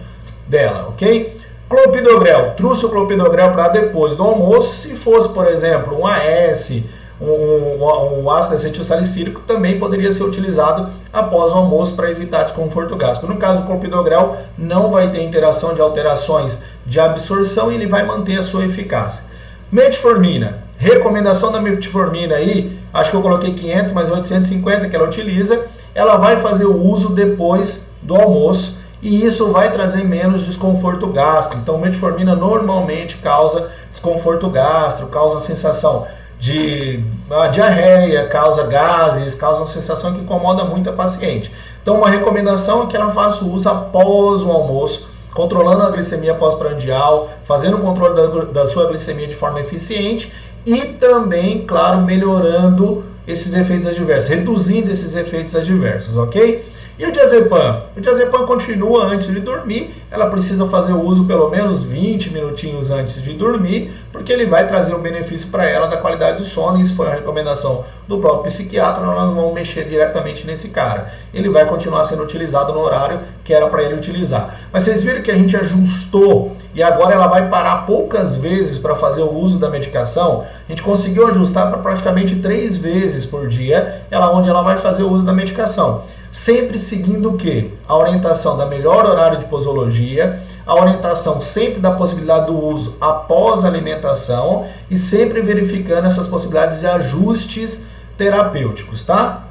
dela, ok? Clopidogrel, trouxe o clopidogrel para depois do almoço. Se fosse, por exemplo, um AS, um ácido acetilsalicílico, também poderia ser utilizado após o almoço para evitar desconforto gástrico. No caso do clopidogrel, não vai ter interação de alterações de absorção e ele vai manter a sua eficácia. Metformina, recomendação da metformina aí, acho que eu coloquei 500, mas 850 que ela utiliza, ela vai fazer o uso depois do almoço. E isso vai trazer menos desconforto gástrico. Então, metformina normalmente causa desconforto gástrico, causa uma sensação de diarreia, causa gases, causa uma sensação que incomoda muito a paciente. Então, uma recomendação é que ela faça o uso após o almoço, controlando a glicemia pós-prandial, fazendo o controle da sua glicemia de forma eficiente e também, claro, melhorando esses efeitos adversos, reduzindo esses efeitos adversos, ok? E o diazepam? O diazepam continua antes de dormir, ela precisa fazer o uso pelo menos 20 minutinhos antes de dormir, porque ele vai trazer um benefício para ela da qualidade do sono, isso foi uma recomendação do próprio psiquiatra, nós não vamos mexer diretamente nesse cara. Ele vai continuar sendo utilizado no horário que era para ele utilizar. Mas vocês viram que a gente ajustou e agora ela vai parar poucas vezes para fazer o uso da medicação? A gente conseguiu ajustar para praticamente 3 vezes por dia, onde ela vai fazer o uso da medicação. Sempre seguindo o quê? A orientação da melhor horário de posologia, a orientação sempre da possibilidade do uso após a alimentação e sempre verificando essas possibilidades de ajustes terapêuticos, tá?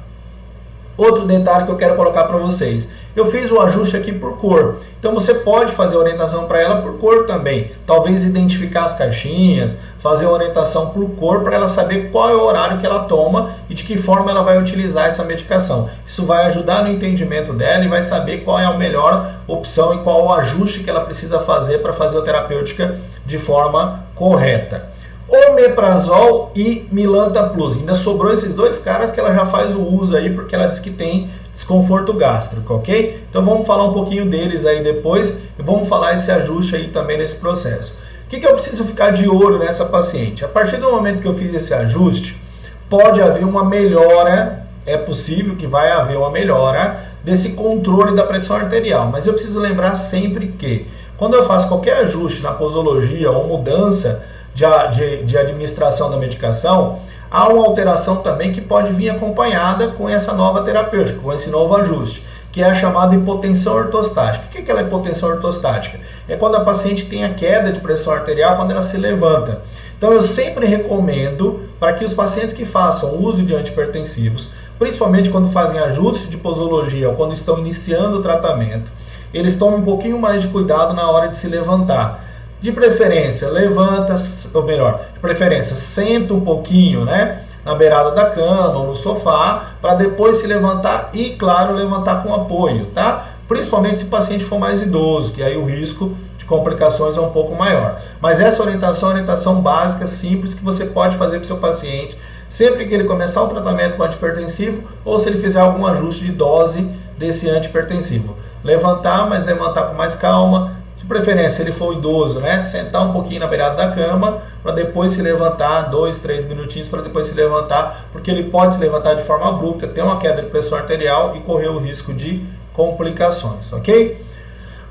Outro detalhe que eu quero colocar para vocês. Eu fiz o ajuste aqui por cor. Então você pode fazer a orientação para ela por cor também. Talvez identificar as caixinhas, fazer a orientação por cor para ela saber qual é o horário que ela toma e de que forma ela vai utilizar essa medicação. Isso vai ajudar no entendimento dela e vai saber qual é a melhor opção e qual o ajuste que ela precisa fazer para fazer a terapêutica de forma correta. Omeprazol e Milanta Plus. Ainda sobrou esses dois caras que ela já faz o uso aí, porque ela diz que tem desconforto gástrico, ok? Então vamos falar um pouquinho deles aí depois e vamos falar esse ajuste aí também nesse processo. O que eu preciso ficar de olho nessa paciente? A partir do momento que eu fiz esse ajuste, pode haver uma melhora, é possível que vai haver uma melhora desse controle da pressão arterial, mas eu preciso lembrar sempre que quando eu faço qualquer ajuste na posologia ou mudança de administração da medicação, há uma alteração também que pode vir acompanhada com essa nova terapêutica, com esse novo ajuste, que é a chamada hipotensão ortostática. O que é a hipotensão ortostática? É quando a paciente tem a queda de pressão arterial quando ela se levanta. Então eu sempre recomendo para que os pacientes que façam uso de antihipertensivos, principalmente quando fazem ajuste de posologia ou quando estão iniciando o tratamento, eles tomem um pouquinho mais de cuidado na hora de se levantar. De preferência, levanta, ou melhor, de preferência, senta um pouquinho, né, na beirada da cama ou no sofá, para depois se levantar e, claro, levantar com apoio, tá? Principalmente se o paciente for mais idoso, que aí o risco de complicações é um pouco maior. Mas essa orientação é uma orientação básica, simples, que você pode fazer para o seu paciente, sempre que ele começar o tratamento com antihipertensivo ou se ele fizer algum ajuste de dose desse antihipertensivo. Levantar, mas levantar com mais calma, preferência, se ele for idoso, né, sentar um pouquinho na beirada da cama, para depois se levantar, 2, 3 minutinhos para depois se levantar, porque ele pode se levantar de forma abrupta, ter uma queda de pressão arterial e correr o risco de complicações, ok?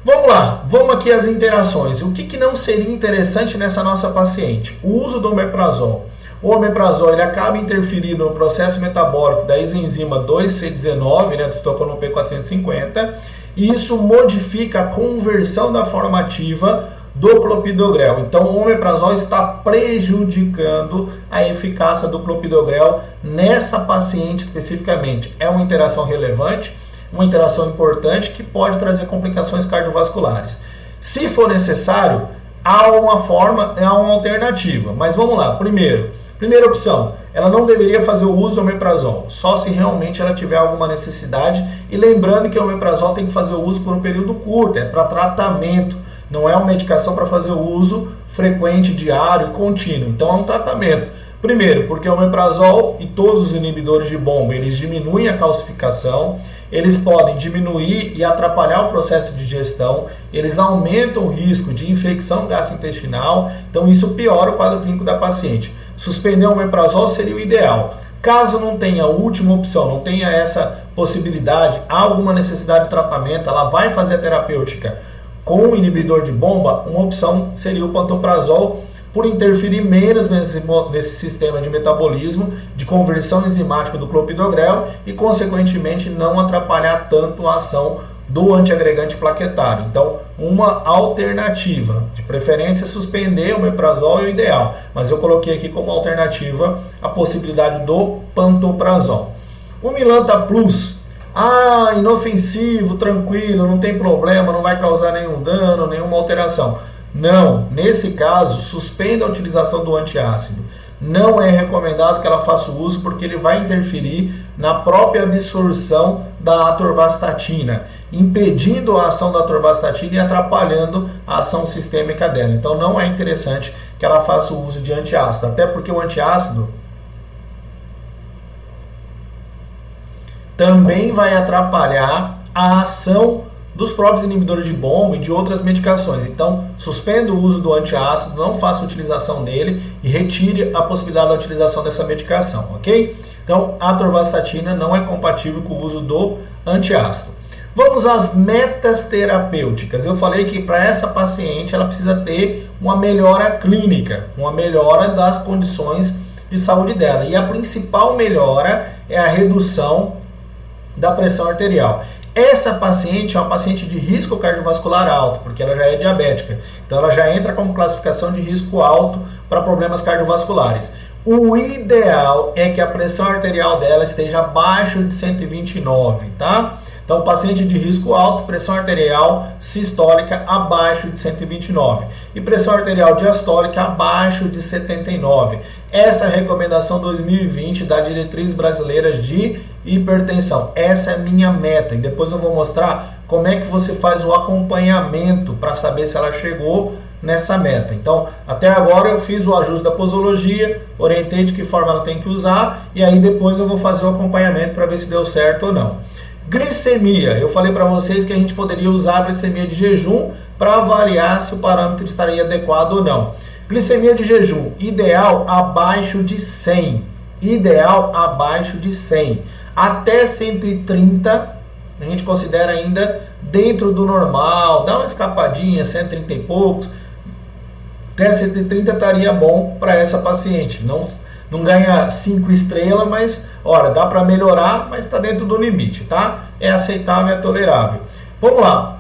Vamos lá, vamos aqui às interações. O que não seria interessante nessa nossa paciente? O uso do omeprazol. O omeprazol ele acaba interferindo no processo metabólico da exenzima 2C19, né, do citocono P450, e isso modifica a conversão da forma ativa do clopidogrel. Então, o omeprazol está prejudicando a eficácia do clopidogrel nessa paciente especificamente. É uma interação relevante, uma interação importante que pode trazer complicações cardiovasculares. Se for necessário, há uma forma, há uma alternativa. Mas vamos lá, primeira opção, ela não deveria fazer o uso do omeprazol, só se realmente ela tiver alguma necessidade. E lembrando que o omeprazol tem que fazer o uso por um período curto, é para tratamento, não é uma medicação para fazer o uso frequente, diário e contínuo. Então é um tratamento. Primeiro, porque o omeprazol e todos os inibidores de bomba, eles diminuem a calcificação, eles podem diminuir e atrapalhar o processo de digestão, eles aumentam o risco de infecção gastrointestinal, então isso piora o quadro clínico da paciente. Suspender o omeprazol seria o ideal. Caso não tenha a última opção, não tenha essa possibilidade, há alguma necessidade de tratamento, ela vai fazer a terapêutica com um inibidor de bomba, uma opção seria o pantoprazol, por interferir menos nesse sistema de metabolismo, de conversão enzimática do clopidogrel e, consequentemente, não atrapalhar tanto a ação do antiagregante plaquetário. Então, uma alternativa, de preferência suspender o omeprazol é o ideal, mas eu coloquei aqui como alternativa a possibilidade do pantoprazol. O Milanta Plus, inofensivo, tranquilo, não tem problema, não vai causar nenhum dano, nenhuma alteração. Não, nesse caso, suspenda a utilização do antiácido. Não é recomendado que ela faça o uso porque ele vai interferir na própria absorção da atorvastatina, impedindo a ação da atorvastatina e atrapalhando a ação sistêmica dela. Então não é interessante que ela faça o uso de antiácido, até porque o antiácido também vai atrapalhar a ação dos próprios inibidores de bomba e de outras medicações. Então, suspenda o uso do antiácido, não faça utilização dele e retire a possibilidade da utilização dessa medicação, ok? Então, a atorvastatina não é compatível com o uso do antiácido. Vamos às metas terapêuticas. Eu falei que para essa paciente ela precisa ter uma melhora clínica, uma melhora das condições de saúde dela. E a principal melhora é a redução da pressão arterial. Essa paciente é uma paciente de risco cardiovascular alto, porque ela já é diabética. Então ela já entra como classificação de risco alto para problemas cardiovasculares. O ideal é que a pressão arterial dela esteja abaixo de 129, tá? Então, paciente de risco alto, pressão arterial sistólica abaixo de 129 e pressão arterial diastólica abaixo de 79. Essa é a recomendação 2020 da Diretriz Brasileira de Hipertensão. Essa é a minha meta e depois eu vou mostrar como é que você faz o acompanhamento para saber se ela chegou nessa meta. Então, até agora eu fiz o ajuste da posologia, orientei de que forma ela tem que usar e aí depois eu vou fazer o acompanhamento para ver se deu certo ou não. Glicemia, eu falei para vocês que a gente poderia usar a glicemia de jejum para avaliar se o parâmetro estaria adequado ou não. Glicemia de jejum, ideal abaixo de 100. Ideal abaixo de 100. Até 130, a gente considera ainda dentro do normal, dá uma escapadinha, 130 e poucos. Até 130 estaria bom para essa paciente. Não ganha 5 estrelas, mas, olha, dá para melhorar, mas está dentro do limite, tá? É aceitável, é tolerável. Vamos lá.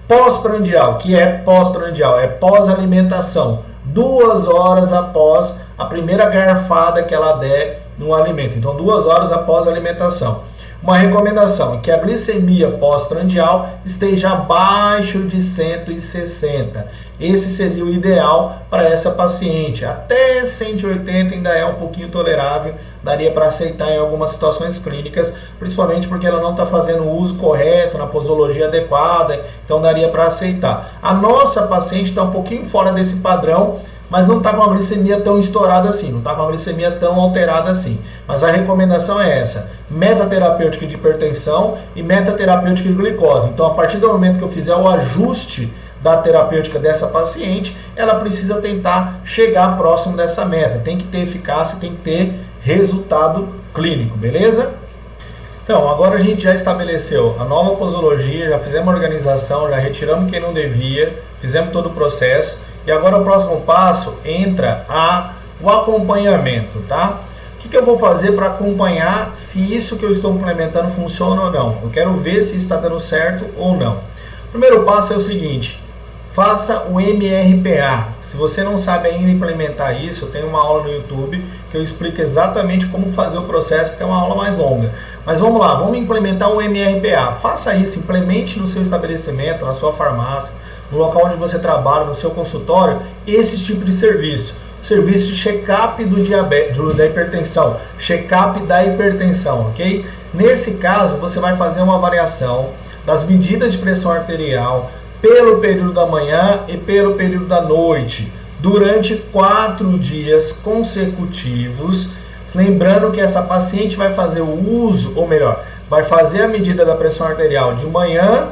Pós-prandial, que é pós-prandial? É pós-alimentação. 2 horas após a primeira garfada que ela der no alimento. Então, 2 horas após a alimentação. Uma recomendação é que a glicemia pós-prandial esteja abaixo de 160. Esse seria o ideal para essa paciente. Até 180 ainda é um pouquinho tolerável, daria para aceitar em algumas situações clínicas, principalmente porque ela não está fazendo o uso correto, na posologia adequada, então daria para aceitar. A nossa paciente está um pouquinho fora desse padrão, mas não está com a glicemia tão estourada assim, não está com a glicemia tão alterada assim. Mas a recomendação é essa, meta terapêutica de hipertensão e meta terapêutica de glicose. Então, a partir do momento que eu fizer o ajuste da terapêutica dessa paciente, ela precisa tentar chegar próximo dessa meta. Tem que ter eficácia, tem que ter resultado clínico, beleza? Então, agora a gente já estabeleceu a nova posologia, já fizemos a organização, já retiramos quem não devia, fizemos todo o processo. E agora o próximo passo entra o acompanhamento, tá? O que eu vou fazer para acompanhar se isso que eu estou implementando funciona ou não? Eu quero ver se está dando certo ou não. O primeiro passo é o seguinte: faça o MRPA. Se você não sabe ainda implementar isso, eu tenho uma aula no YouTube que eu explico exatamente como fazer o processo, porque é uma aula mais longa. Mas vamos lá, vamos implementar o MRPA. Faça isso, implemente no seu estabelecimento, na sua farmácia, no local onde você trabalha, no seu consultório, esse tipo de serviço. Serviço de check-up do diabetes, da hipertensão, check-up da hipertensão, ok? Nesse caso, você vai fazer uma avaliação das medidas de pressão arterial pelo período da manhã e pelo período da noite, durante 4 dias consecutivos. Lembrando que essa paciente vai fazer o uso, ou melhor, vai fazer a medida da pressão arterial de manhã,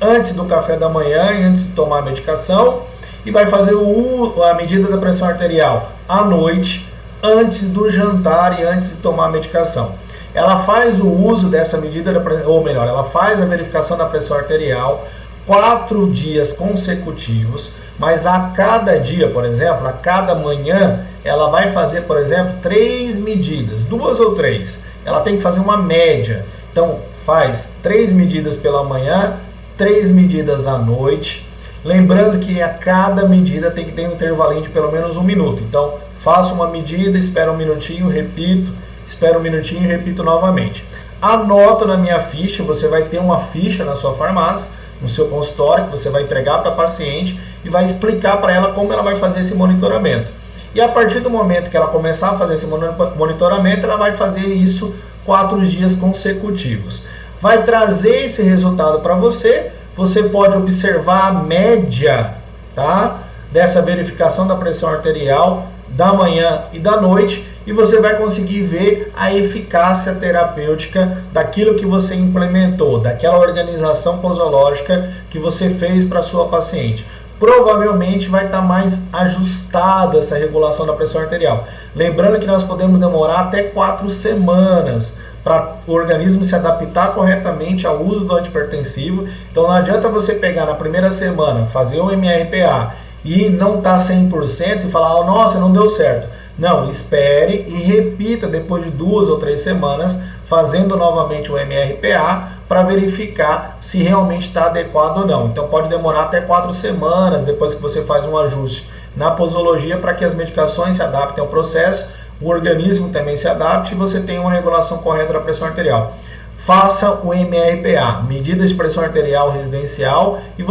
antes do café da manhã e antes de tomar a medicação, e vai fazer a medida da pressão arterial à noite, antes do jantar e antes de tomar a medicação. Ela faz o uso dessa medida, ou melhor, ela faz a verificação da pressão arterial 4 dias consecutivos, mas a cada dia, por exemplo, a cada manhã, ela vai fazer, por exemplo, 3 medidas, 2 ou 3. Ela tem que fazer uma média. Então, faz 3 medidas pela manhã, 3 medidas à noite. Lembrando que a cada medida tem que ter um intervalinho de pelo menos 1 minuto. Então, faço uma medida, espero 1 minutinho, repito, espero 1 minutinho e repito novamente. Anoto na minha ficha, você vai ter uma ficha na sua farmácia, no seu consultório, que você vai entregar para a paciente e vai explicar para ela como ela vai fazer esse monitoramento. E a partir do momento que ela começar a fazer esse monitoramento, ela vai fazer isso 4 dias consecutivos. Vai trazer esse resultado para você. Você pode observar a média, tá, dessa verificação da pressão arterial da manhã e da noite, e você vai conseguir ver a eficácia terapêutica daquilo que você implementou, daquela organização posológica que você fez para a sua paciente. Provavelmente vai estar mais ajustado essa regulação da pressão arterial. Lembrando que nós podemos demorar até 4 semanas para o organismo se adaptar corretamente ao uso do antihipertensivo. Então não adianta você pegar na primeira semana, fazer o MRPA e não estar 100% e falar, oh, nossa, não deu certo. Não, espere e repita depois de 2 ou 3 semanas, fazendo novamente o MRPA para verificar se realmente está adequado ou não. Então pode demorar até 4 semanas depois que você faz um ajuste na posologia para que as medicações se adaptem ao processo, o organismo também se adapte e você tenha uma regulação correta da pressão arterial. Faça o MRPA, medida de pressão arterial residencial, e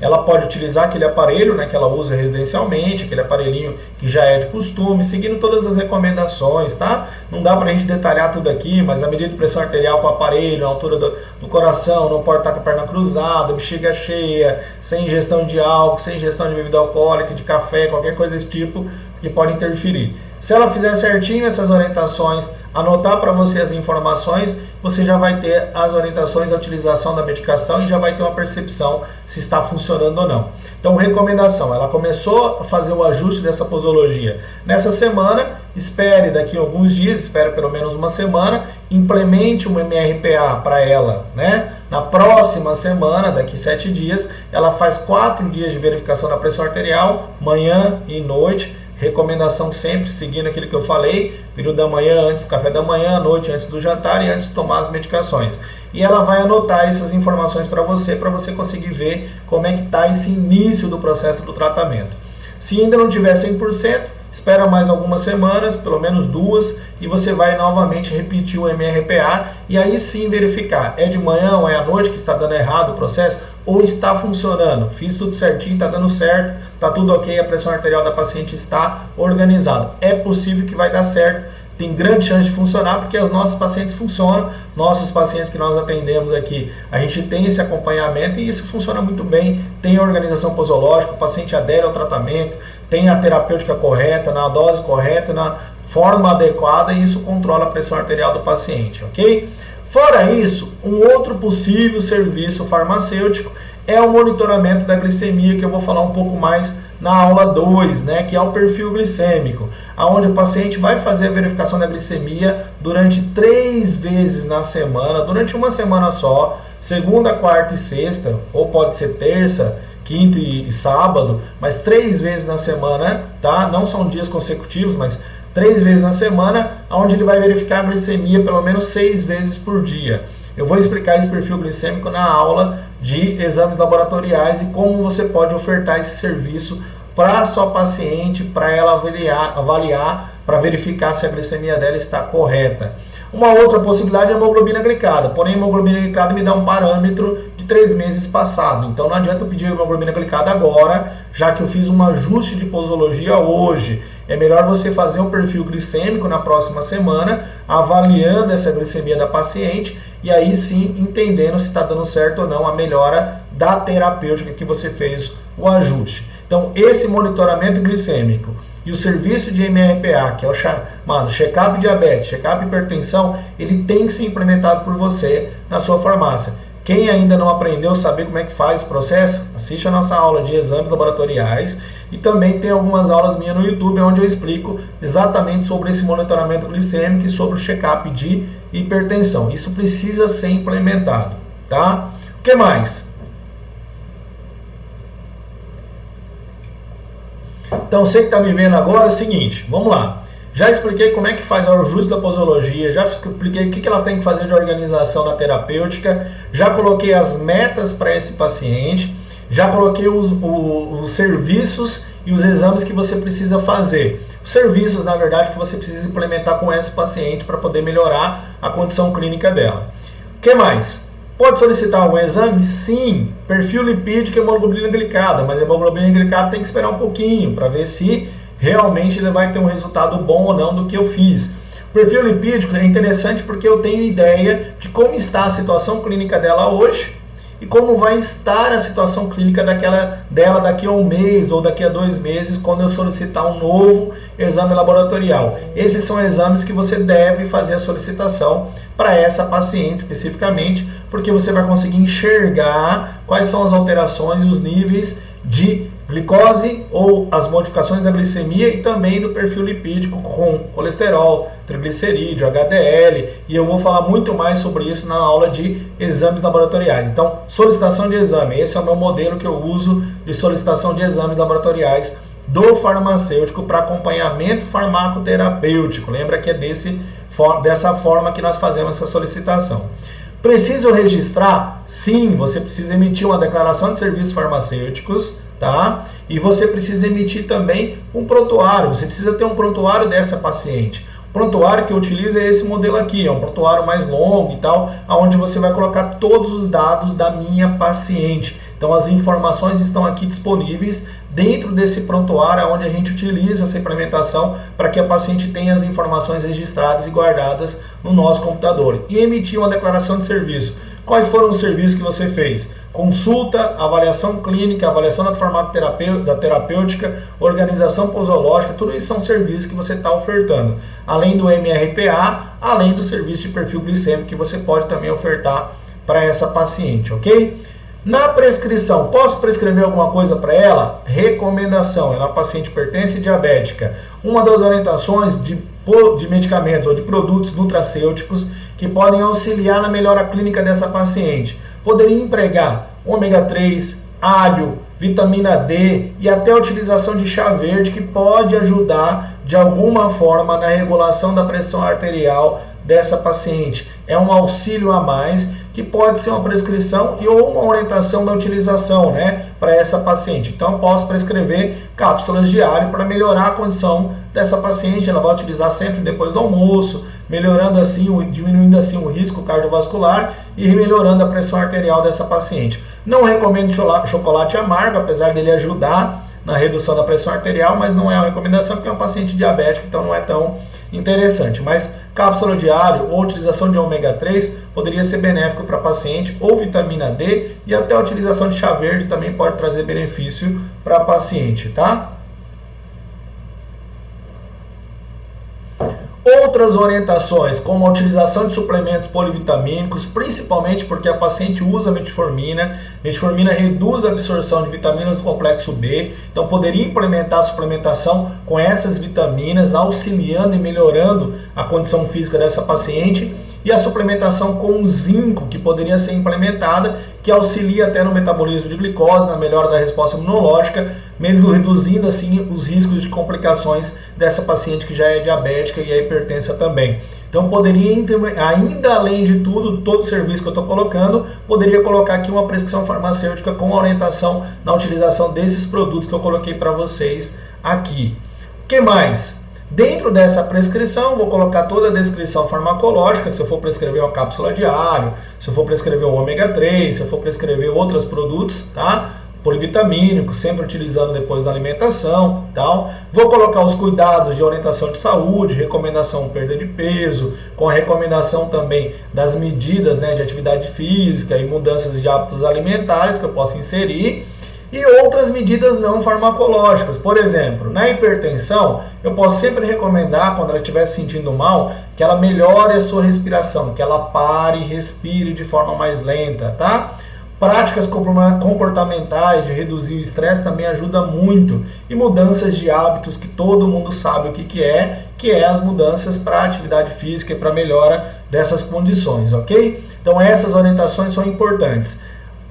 ela pode utilizar aquele aparelho, né, que ela usa residencialmente, aquele aparelhinho que já é de costume, seguindo todas as recomendações, tá? Não dá pra gente detalhar tudo aqui, mas a medida de pressão arterial com o aparelho, a altura do coração, não pode estar com a perna cruzada, bexiga cheia, sem ingestão de álcool, sem ingestão de bebida alcoólica, de café, qualquer coisa desse tipo que pode interferir. Se ela fizer certinho essas orientações, anotar para você as informações, você já vai ter as orientações da utilização da medicação e já vai ter uma percepção se está funcionando ou não. Então, recomendação, ela começou a fazer o ajuste dessa posologia nessa semana, espere daqui a alguns dias, espere pelo menos 1 semana, implemente um MRPA para ela, né? Na próxima semana, daqui 7 dias, ela faz 4 dias de verificação da pressão arterial, manhã e noite. Recomendação sempre seguindo aquilo que eu falei, período da manhã antes do café da manhã, à noite antes do jantar e antes de tomar as medicações. E ela vai anotar essas informações para você conseguir ver como é que está esse início do processo do tratamento. Se ainda não tiver 100%, espera mais algumas semanas, pelo menos 2, e você vai novamente repetir o MRPA e aí sim verificar, é de manhã ou é à noite que está dando errado o processo, ou está funcionando, fiz tudo certinho, está dando certo, está tudo ok, a pressão arterial da paciente está organizada. É possível que vai dar certo, tem grande chance de funcionar, porque as nossas pacientes funcionam, nossos pacientes que nós atendemos aqui, a gente tem esse acompanhamento e isso funciona muito bem, tem a organização posológica, o paciente adere ao tratamento, tem a terapêutica correta, na dose correta, na forma adequada, e isso controla a pressão arterial do paciente, ok? Fora isso, um outro possível serviço farmacêutico é o monitoramento da glicemia, que eu vou falar um pouco mais na aula 2, né, que é o perfil glicêmico, onde o paciente vai fazer a verificação da glicemia durante 3 vezes na semana, durante uma semana só, segunda, quarta e sexta, ou pode ser terça, quinta e sábado, mas 3 vezes na semana, tá? Não são dias consecutivos, mas 3 vezes na semana, onde ele vai verificar a glicemia pelo menos 6 vezes por dia. Eu vou explicar esse perfil glicêmico na aula de exames laboratoriais e como você pode ofertar esse serviço para a sua paciente, para ela avaliar, para verificar se a glicemia dela está correta. Uma outra possibilidade é a hemoglobina glicada, porém a hemoglobina glicada me dá um parâmetro de 3 meses passado, então não adianta eu pedir a hemoglobina glicada agora, já que eu fiz um ajuste de posologia hoje. É melhor você fazer um perfil glicêmico na próxima semana, avaliando essa glicemia da paciente e aí sim entendendo se está dando certo ou não a melhora da terapêutica que você fez o ajuste. Então esse monitoramento glicêmico e o serviço de MRPA, que é o chamado check-up diabetes, check-up hipertensão, ele tem que ser implementado por você na sua farmácia. Quem ainda não aprendeu saber como é que faz esse processo, assiste a nossa aula de exames laboratoriais e também tem algumas aulas minhas no YouTube onde eu explico exatamente sobre esse monitoramento glicêmico e sobre o check-up de hipertensão. Isso precisa ser implementado, tá? O que mais? Então, você que está me vendo agora é o seguinte, vamos lá. Já expliquei como é que faz o ajuste da posologia, já expliquei o que ela tem que fazer de organização na terapêutica, já coloquei as metas para esse paciente, já coloquei os serviços e os exames que você precisa fazer. Os serviços, na verdade, que você precisa implementar com esse paciente para poder melhorar a condição clínica dela. O que mais? Pode solicitar algum exame? Sim. Perfil lipídico e hemoglobina glicada, mas a hemoglobina glicada tem que esperar um pouquinho para ver se realmente ele vai ter um resultado bom ou não do que eu fiz. O perfil lipídico é interessante porque eu tenho ideia de como está a situação clínica dela hoje e como vai estar a situação clínica dela daqui a um mês ou daqui a 2 meses, quando eu solicitar um novo exame laboratorial. Esses são exames que você deve fazer a solicitação para essa paciente especificamente, porque você vai conseguir enxergar quais são as alterações e os níveis de glicose ou as modificações da glicemia e também do perfil lipídico com colesterol, triglicerídeo, HDL, e eu vou falar muito mais sobre isso na aula de exames laboratoriais. Então, solicitação de exame, esse é o meu modelo que eu uso de solicitação de exames laboratoriais do farmacêutico para acompanhamento farmacoterapêutico. Lembra que é dessa forma que nós fazemos essa solicitação. Preciso registrar? Sim, você precisa emitir uma declaração de serviços farmacêuticos, tá? E você precisa emitir também um prontuário, você precisa ter um prontuário dessa paciente. O prontuário que eu utilizo é esse modelo aqui, é um prontuário mais longo e tal, onde você vai colocar todos os dados da minha paciente. Então as informações estão aqui disponíveis dentro desse prontuário, onde a gente utiliza essa implementação para que a paciente tenha as informações registradas e guardadas no nosso computador. E emitir uma declaração de serviço. Quais foram os serviços que você fez? Consulta, avaliação clínica, avaliação da farmacoterapêutica, organização posológica, tudo isso são serviços que você está ofertando. Além do MRPA, além do serviço de perfil glicêmico que você pode também ofertar para essa paciente, ok? Na prescrição, posso prescrever alguma coisa para ela? Recomendação, ela é uma paciente hipertensa e diabética. Uma das orientações de medicamentos ou de produtos nutracêuticos que podem auxiliar na melhora clínica dessa paciente. Poderia empregar ômega 3, alho, vitamina D e até a utilização de chá verde, que pode ajudar de alguma forma na regulação da pressão arterial dessa paciente. É um auxílio a mais que pode ser uma prescrição e ou uma orientação da utilização, né, para essa paciente. Então eu posso prescrever cápsulas diárias para melhorar a condição dessa paciente. Ela vai utilizar sempre depois do almoço, melhorando assim, diminuindo assim o risco cardiovascular e melhorando a pressão arterial dessa paciente. Não recomendo chocolate amargo, apesar dele ajudar na redução da pressão arterial, mas não é uma recomendação porque é um paciente diabético, então não é tão interessante. Mas cápsula diária ou utilização de ômega 3 poderia ser benéfico para a paciente, ou vitamina D, e até a utilização de chá verde também pode trazer benefício para a paciente, tá? Outras orientações, como a utilização de suplementos polivitamínicos, principalmente porque a paciente usa metformina. Metformina reduz a absorção de vitaminas do complexo B, então poderia implementar a suplementação com essas vitaminas, auxiliando e melhorando a condição física dessa paciente. E a suplementação com zinco, que poderia ser implementada, que auxilia até no metabolismo de glicose, na melhora da resposta imunológica, reduzindo assim os riscos de complicações dessa paciente que já é diabética e é hipertensa também. Então poderia, ainda além de tudo, todo o serviço que eu estou colocando, poderia colocar aqui uma prescrição farmacêutica com orientação na utilização desses produtos que eu coloquei para vocês aqui. O que mais? Dentro dessa prescrição, vou colocar toda a descrição farmacológica, se eu for prescrever uma cápsula diária, se eu for prescrever o ômega 3, se eu for prescrever outros produtos, tá? Polivitamínico, sempre utilizando depois da alimentação, tal. Vou colocar os cuidados de orientação de saúde, recomendação perda de peso, com a recomendação também das medidas, né, de atividade física e mudanças de hábitos alimentares que eu posso inserir. E outras medidas não farmacológicas. Por exemplo, na hipertensão, eu posso sempre recomendar, quando ela estiver se sentindo mal, que ela melhore a sua respiração, que ela pare e respire de forma mais lenta, tá? Práticas comportamentais de reduzir o estresse também ajuda muito. E mudanças de hábitos, que todo mundo sabe o que é as mudanças para a atividade física e para a melhora dessas condições, ok? Então essas orientações são importantes.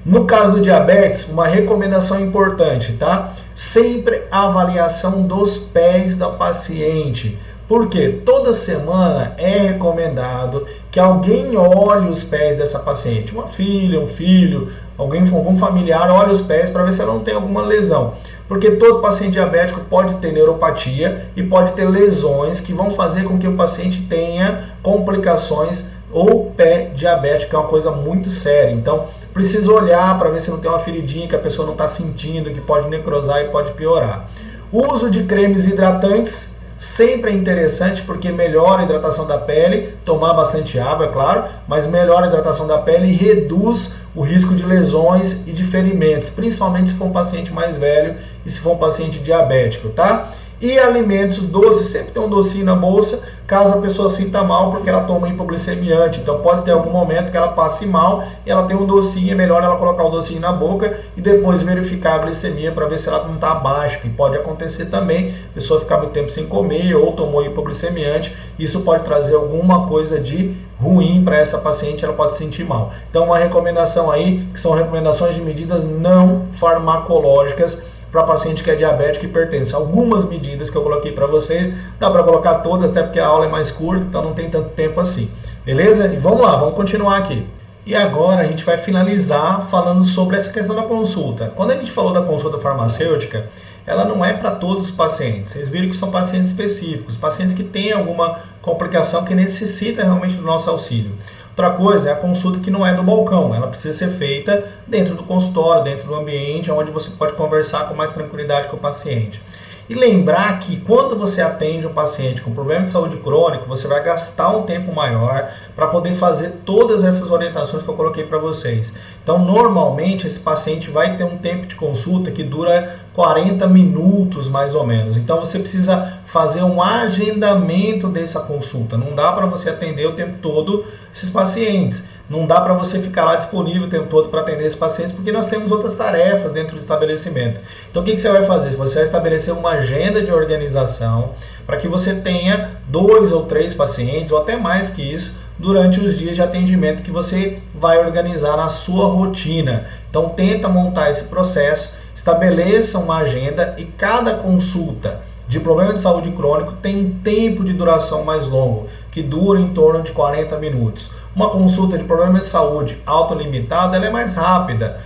No caso do diabetes, uma recomendação importante, tá? Sempre a avaliação dos pés da paciente. Porque toda semana é recomendado que alguém olhe os pés dessa paciente. Uma filha, um filho, algum familiar olhe os pés para ver se ela não tem alguma lesão. Porque todo paciente diabético pode ter neuropatia e pode ter lesões que vão fazer com que o paciente tenha complicações ou pé diabético, é uma coisa muito séria. Então, precisa olhar para ver se não tem uma feridinha que a pessoa não está sentindo, que pode necrosar e pode piorar. O uso de cremes hidratantes sempre é interessante porque melhora a hidratação da pele, tomar bastante água, é claro, mas melhora a hidratação da pele e reduz o risco de lesões e de ferimentos, principalmente se for um paciente mais velho e se for um paciente diabético, tá? E alimentos doces, sempre tem um docinho na bolsa, caso a pessoa sinta mal porque ela toma hipoglicemiante. Então pode ter algum momento que ela passe mal e ela tem um docinho, é melhor ela colocar o docinho na boca e depois verificar a glicemia para ver se ela não está baixa, que pode acontecer também, a pessoa ficar muito tempo sem comer ou tomou hipoglicemiante, isso pode trazer alguma coisa de ruim para essa paciente, ela pode se sentir mal. Então uma recomendação aí, que são recomendações de medidas não farmacológicas para paciente que é diabético e hipertenso. Algumas medidas que eu coloquei para vocês, dá para colocar todas, até porque a aula é mais curta, então não tem tanto tempo assim. Beleza? E vamos lá, vamos continuar aqui. E agora a gente vai finalizar falando sobre essa questão da consulta. Quando a gente falou da consulta farmacêutica, ela não é para todos os pacientes. Vocês viram que são pacientes específicos, pacientes que têm alguma complicação que necessita realmente do nosso auxílio. Outra coisa é a consulta que não é do balcão, ela precisa ser feita dentro do consultório, dentro do ambiente, onde você pode conversar com mais tranquilidade com o paciente. E lembrar que quando você atende um paciente com problema de saúde crônico, você vai gastar um tempo maior para poder fazer todas essas orientações que eu coloquei para vocês. Então, normalmente, esse paciente vai ter um tempo de consulta que dura 40 minutos, mais ou menos. Então, você precisa fazer um agendamento dessa consulta. Não dá para você atender o tempo todo esses pacientes. Não dá para você ficar lá disponível o tempo todo para atender esses pacientes, porque nós temos outras tarefas dentro do estabelecimento. Então, o que você vai fazer? Você vai estabelecer uma agenda de organização para que você tenha 2 ou 3 pacientes, ou até mais que isso, durante os dias de atendimento que você vai organizar na sua rotina. Então, tenta montar esse processo, estabeleça uma agenda e cada consulta de problema de saúde crônico tem um tempo de duração mais longo, que dura em torno de 40 minutos. Uma consulta de problema de saúde autolimitada, ela é mais rápida,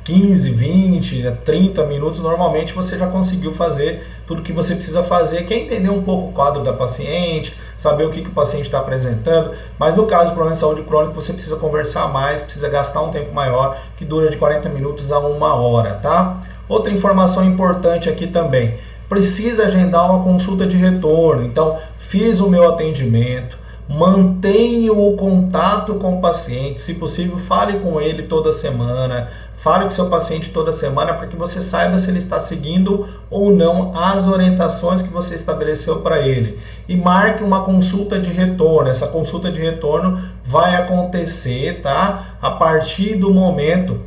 15, 20, 30 minutos, normalmente você já conseguiu fazer tudo o que você precisa fazer, que é entender um pouco o quadro da paciente, saber o que o paciente está apresentando, mas no caso do problema de saúde crônico, você precisa conversar mais, precisa gastar um tempo maior, que dura de 40 minutos a 1 hora, tá? Outra informação importante aqui também, precisa agendar uma consulta de retorno. Então, fiz o meu atendimento, mantenha o contato com o paciente, se possível fale com ele toda semana, fale com seu paciente toda semana para que você saiba se ele está seguindo ou não as orientações que você estabeleceu para ele. E marque uma consulta de retorno. Essa consulta de retorno vai acontecer, tá? A partir do momento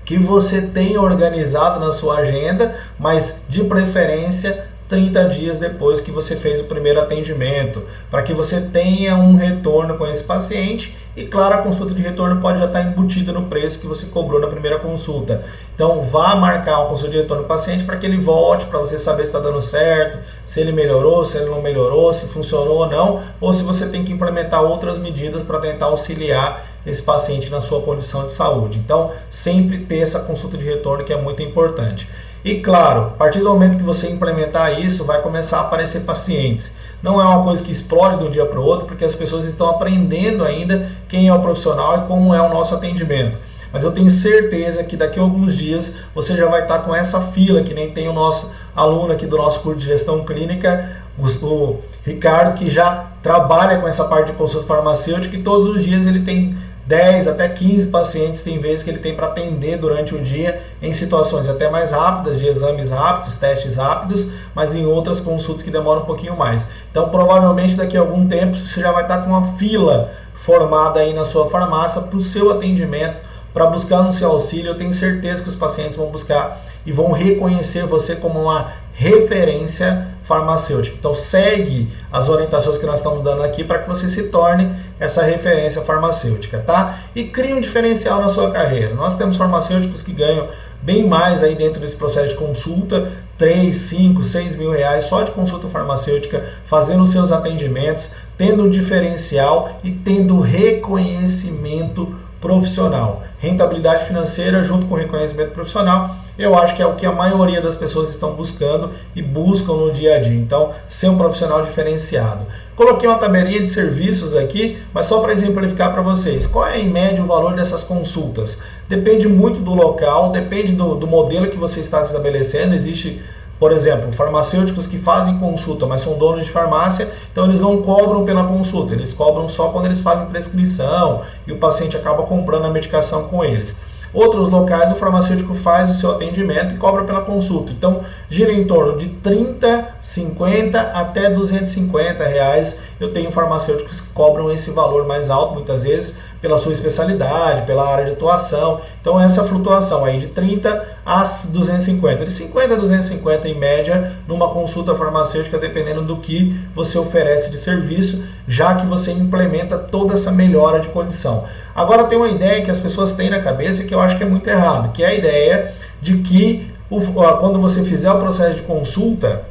que você tenha organizado na sua agenda, mas de preferência 30 dias depois que você fez o primeiro atendimento, para que você tenha um retorno com esse paciente. E claro, a consulta de retorno pode já estar embutida no preço que você cobrou na primeira consulta. Então vá marcar uma consulta de retorno do paciente para que ele volte, para você saber se está dando certo, se ele melhorou, se ele não melhorou, se funcionou ou não, ou se você tem que implementar outras medidas para tentar auxiliar esse paciente na sua condição de saúde. Então sempre ter essa consulta de retorno, que é muito importante. E claro, a partir do momento que você implementar isso, vai começar a aparecer pacientes. Não é uma coisa que explode de um dia para o outro, porque as pessoas estão aprendendo ainda quem é o profissional e como é o nosso atendimento. Mas eu tenho certeza que daqui a alguns dias você já vai estar com essa fila, que nem tem o nosso aluno aqui do nosso curso de gestão clínica, o Ricardo, que já trabalha com essa parte de consulta farmacêutica, e todos os dias ele tem 10 até 15 pacientes, tem vezes que ele tem para atender durante o dia, em situações até mais rápidas, de exames rápidos, testes rápidos, mas em outras consultas que demoram um pouquinho mais. Então provavelmente daqui a algum tempo você já vai estar com uma fila formada aí na sua farmácia para o seu atendimento, para buscar no seu auxílio. Eu tenho certeza que os pacientes vão buscar e vão reconhecer você como uma referência farmacêutica. Então segue as orientações que nós estamos dando aqui para que você se torne essa referência farmacêutica, tá? E crie um diferencial na sua carreira. Nós temos farmacêuticos que ganham bem mais aí dentro desse processo de consulta, 3, 5, 6 mil reais só de consulta farmacêutica, fazendo os seus atendimentos, tendo um diferencial e tendo reconhecimento profissional. Rentabilidade financeira junto com reconhecimento profissional, eu acho que é o que a maioria das pessoas estão buscando e buscam no dia a dia. Então, ser um profissional diferenciado. Coloquei uma tabelinha de serviços aqui, mas só para exemplificar para vocês. Qual é, em média, o valor dessas consultas? Depende muito do local, depende do modelo que você está estabelecendo. Existe, por exemplo, farmacêuticos que fazem consulta, mas são donos de farmácia, então eles não cobram pela consulta, eles cobram só quando eles fazem prescrição e o paciente acaba comprando a medicação com eles. Outros locais, o farmacêutico faz o seu atendimento e cobra pela consulta. Então, gira em torno de 30, 50 até 250 reais. Eu tenho farmacêuticos que cobram esse valor mais alto, muitas vezes, pela sua especialidade, pela área de atuação. Então, essa flutuação aí de 30 a 250. De 50 a 250 em média, numa consulta farmacêutica, dependendo do que você oferece de serviço, já que você implementa toda essa melhora de condição. Agora tem uma ideia que as pessoas têm na cabeça que eu acho que é muito errado, que é a ideia de que quando você fizer o processo de consulta,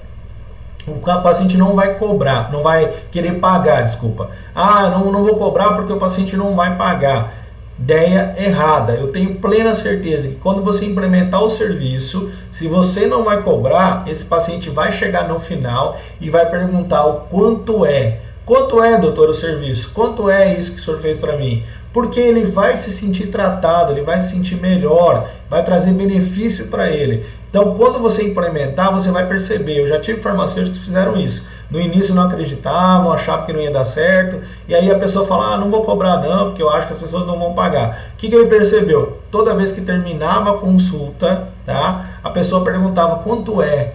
o paciente não vai cobrar, não vai querer pagar, desculpa. Não vou cobrar porque o paciente não vai pagar. Ideia errada. Eu tenho plena certeza que quando você implementar o serviço, se você não vai cobrar, esse paciente vai chegar no final e vai perguntar o quanto é. Quanto é, doutor, o serviço? Quanto é isso que o senhor fez para mim? Porque ele vai se sentir tratado, ele vai se sentir melhor, vai trazer benefício para ele. Então, quando você implementar, você vai perceber. Eu já tive farmacêuticos que fizeram isso. No início não acreditavam, achavam que não ia dar certo. E aí a pessoa fala, não vou cobrar não, porque eu acho que as pessoas não vão pagar. O que ele percebeu? Toda vez que terminava a consulta, tá, a pessoa perguntava quanto é.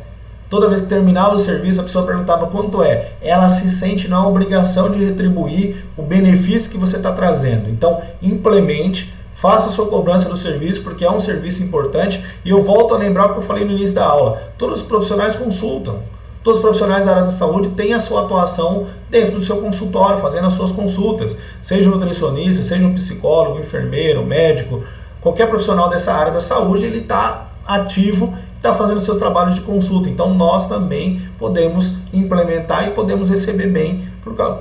Toda vez que terminava o serviço, a pessoa perguntava quanto é. Ela se sente na obrigação de retribuir o benefício que você está trazendo. Então, implemente, faça a sua cobrança do serviço, porque é um serviço importante. E eu volto a lembrar o que eu falei no início da aula. Todos os profissionais consultam. Todos os profissionais da área da saúde têm a sua atuação dentro do seu consultório, fazendo as suas consultas. Seja um nutricionista, seja um psicólogo, um enfermeiro, um médico, qualquer profissional dessa área da saúde, ele está ativo, está fazendo seus trabalhos de consulta. Então nós também podemos implementar e podemos receber bem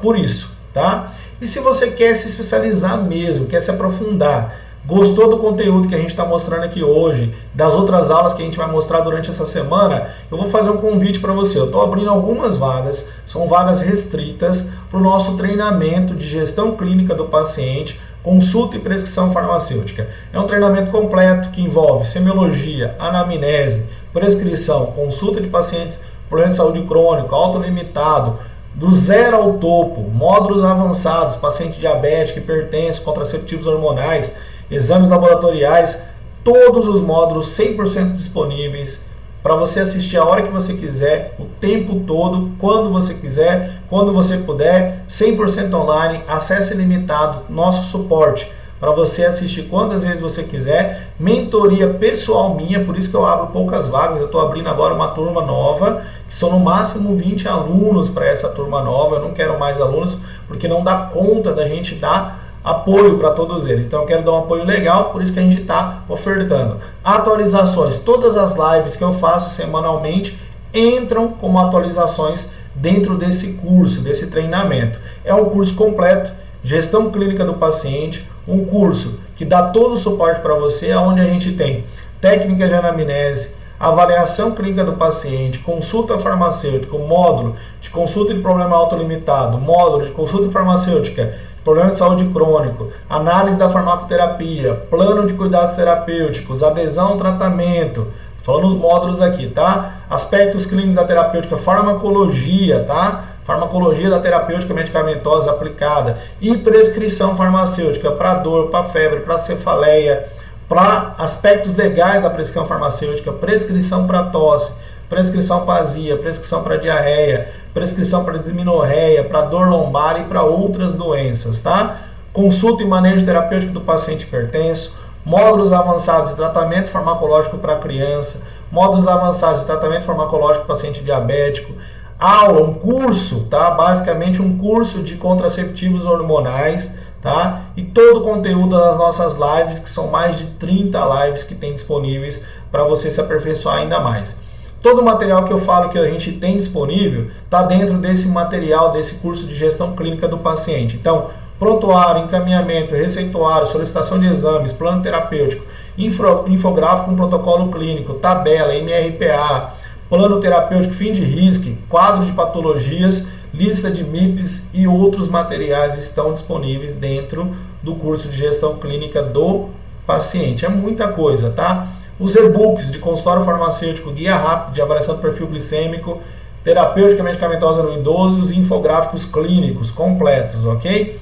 por isso, tá? E se você quer se especializar mesmo, quer se aprofundar, gostou do conteúdo que a gente está mostrando aqui hoje, das outras aulas que a gente vai mostrar durante essa semana, eu vou fazer um convite para você. Eu estou abrindo algumas vagas, são vagas restritas para o nosso treinamento de gestão clínica do paciente, consulta e prescrição farmacêutica. É um treinamento completo que envolve semiologia, anamnese, prescrição, consulta de pacientes, problema de saúde crônico, autolimitado, do zero ao topo, módulos avançados, paciente diabético, hipertenso, contraceptivos hormonais, exames laboratoriais, todos os módulos 100% disponíveis para você assistir a hora que você quiser, o tempo todo, quando você quiser, quando você puder, 100% online, acesso ilimitado, nosso suporte para você assistir quantas vezes você quiser, mentoria pessoal minha, por isso que eu abro poucas vagas, eu estou abrindo agora uma turma nova, que são no máximo 20 alunos para essa turma nova, eu não quero mais alunos, porque não dá conta da gente dar apoio para todos eles, então eu quero dar um apoio legal, por isso que a gente está ofertando. Atualizações, todas as lives que eu faço semanalmente entram como atualizações dentro desse curso, desse treinamento. É um curso completo, gestão clínica do paciente, um curso que dá todo o suporte para você, onde a gente tem técnica de anamnese, avaliação clínica do paciente, consulta farmacêutica, módulo de consulta de problema autolimitado, módulo de consulta farmacêutica, problema de saúde crônico, análise da farmacoterapia, plano de cuidados terapêuticos, adesão ao tratamento, falando os módulos aqui, tá? Aspectos clínicos da terapêutica, farmacologia, tá? Farmacologia da terapêutica medicamentosa aplicada e prescrição farmacêutica para dor, para febre, para cefaleia, para aspectos legais da prescrição farmacêutica, prescrição para tosse, prescrição para azia, prescrição para diarreia, prescrição para dismenorreia, para dor lombar e para outras doenças, tá? Consulta e manejo terapêutico do paciente hipertenso, módulos avançados de tratamento farmacológico para criança, módulos avançados de tratamento farmacológico para paciente diabético, aula, um curso, tá? Basicamente um curso de contraceptivos hormonais, tá? E todo o conteúdo das nossas lives, que são mais de 30 lives que tem disponíveis para você se aperfeiçoar ainda mais. Todo o material que eu falo que a gente tem disponível está dentro desse material, desse curso de gestão clínica do paciente. Então, prontuário, encaminhamento, receituário, solicitação de exames, plano terapêutico, infográfico com protocolo clínico, tabela, MRPA, plano terapêutico, fim de risco, quadro de patologias, lista de MIPs e outros materiais estão disponíveis dentro do curso de gestão clínica do paciente. É muita coisa, tá? Os e-books de consultório farmacêutico, guia rápido de avaliação do perfil glicêmico, terapêutica medicamentosa no idoso e os infográficos clínicos completos, ok?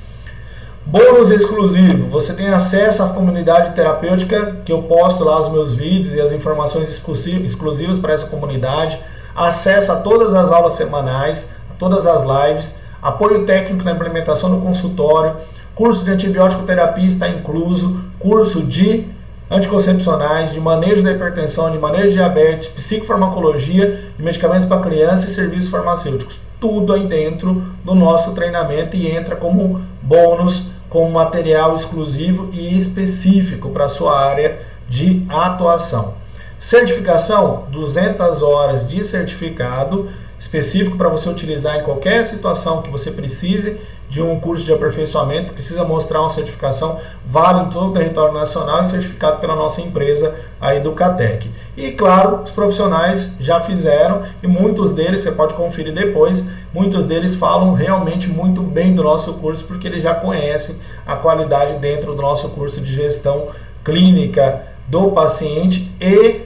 Bônus exclusivo, você tem acesso à comunidade terapêutica, que eu posto lá os meus vídeos e as informações exclusivas para essa comunidade, acesso a todas as aulas semanais, a todas as lives, apoio técnico na implementação do consultório, curso de antibiótico terapia está incluso, curso de anticoncepcionais, de manejo da hipertensão, de manejo de diabetes, psicofarmacologia, de medicamentos para criança e serviços farmacêuticos. Tudo aí dentro do nosso treinamento e entra como bônus, como material exclusivo e específico para a sua área de atuação. Certificação, 200 horas de certificado específico para você utilizar em qualquer situação que você precise de um curso de aperfeiçoamento, precisa mostrar uma certificação válida em todo o território nacional e certificado pela nossa empresa, a Educatec. E claro, os profissionais já fizeram e muitos deles, você pode conferir depois, muitos deles falam realmente muito bem do nosso curso porque eles já conhecem a qualidade dentro do nosso curso de gestão clínica do paciente e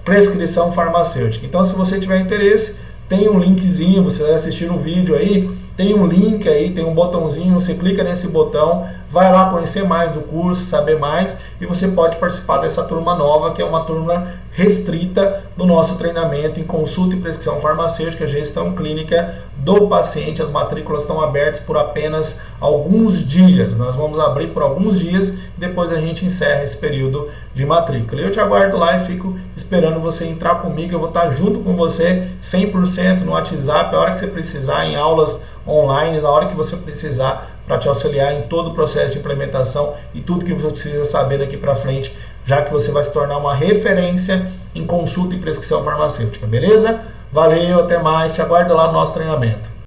prescrição farmacêutica. Então, se você tiver interesse, tem um linkzinho, você vai assistir um vídeo aí, tem um link aí, tem um botãozinho, você clica nesse botão, vai lá conhecer mais do curso, saber mais, e você pode participar dessa turma nova, que é uma turma restrita do nosso treinamento em consulta e prescrição farmacêutica, gestão clínica do paciente. As matrículas estão abertas por apenas alguns dias, nós vamos abrir por alguns dias e depois a gente encerra esse período de matrícula. Eu te aguardo lá e fico esperando você entrar comigo, eu vou estar junto com você 100% no WhatsApp, a hora que você precisar, em aulas online, na hora que você precisar, para te auxiliar em todo o processo de implementação e tudo que você precisa saber daqui para frente, já que você vai se tornar uma referência em consulta e prescrição farmacêutica, beleza? Valeu, até mais, te aguardo lá no nosso treinamento.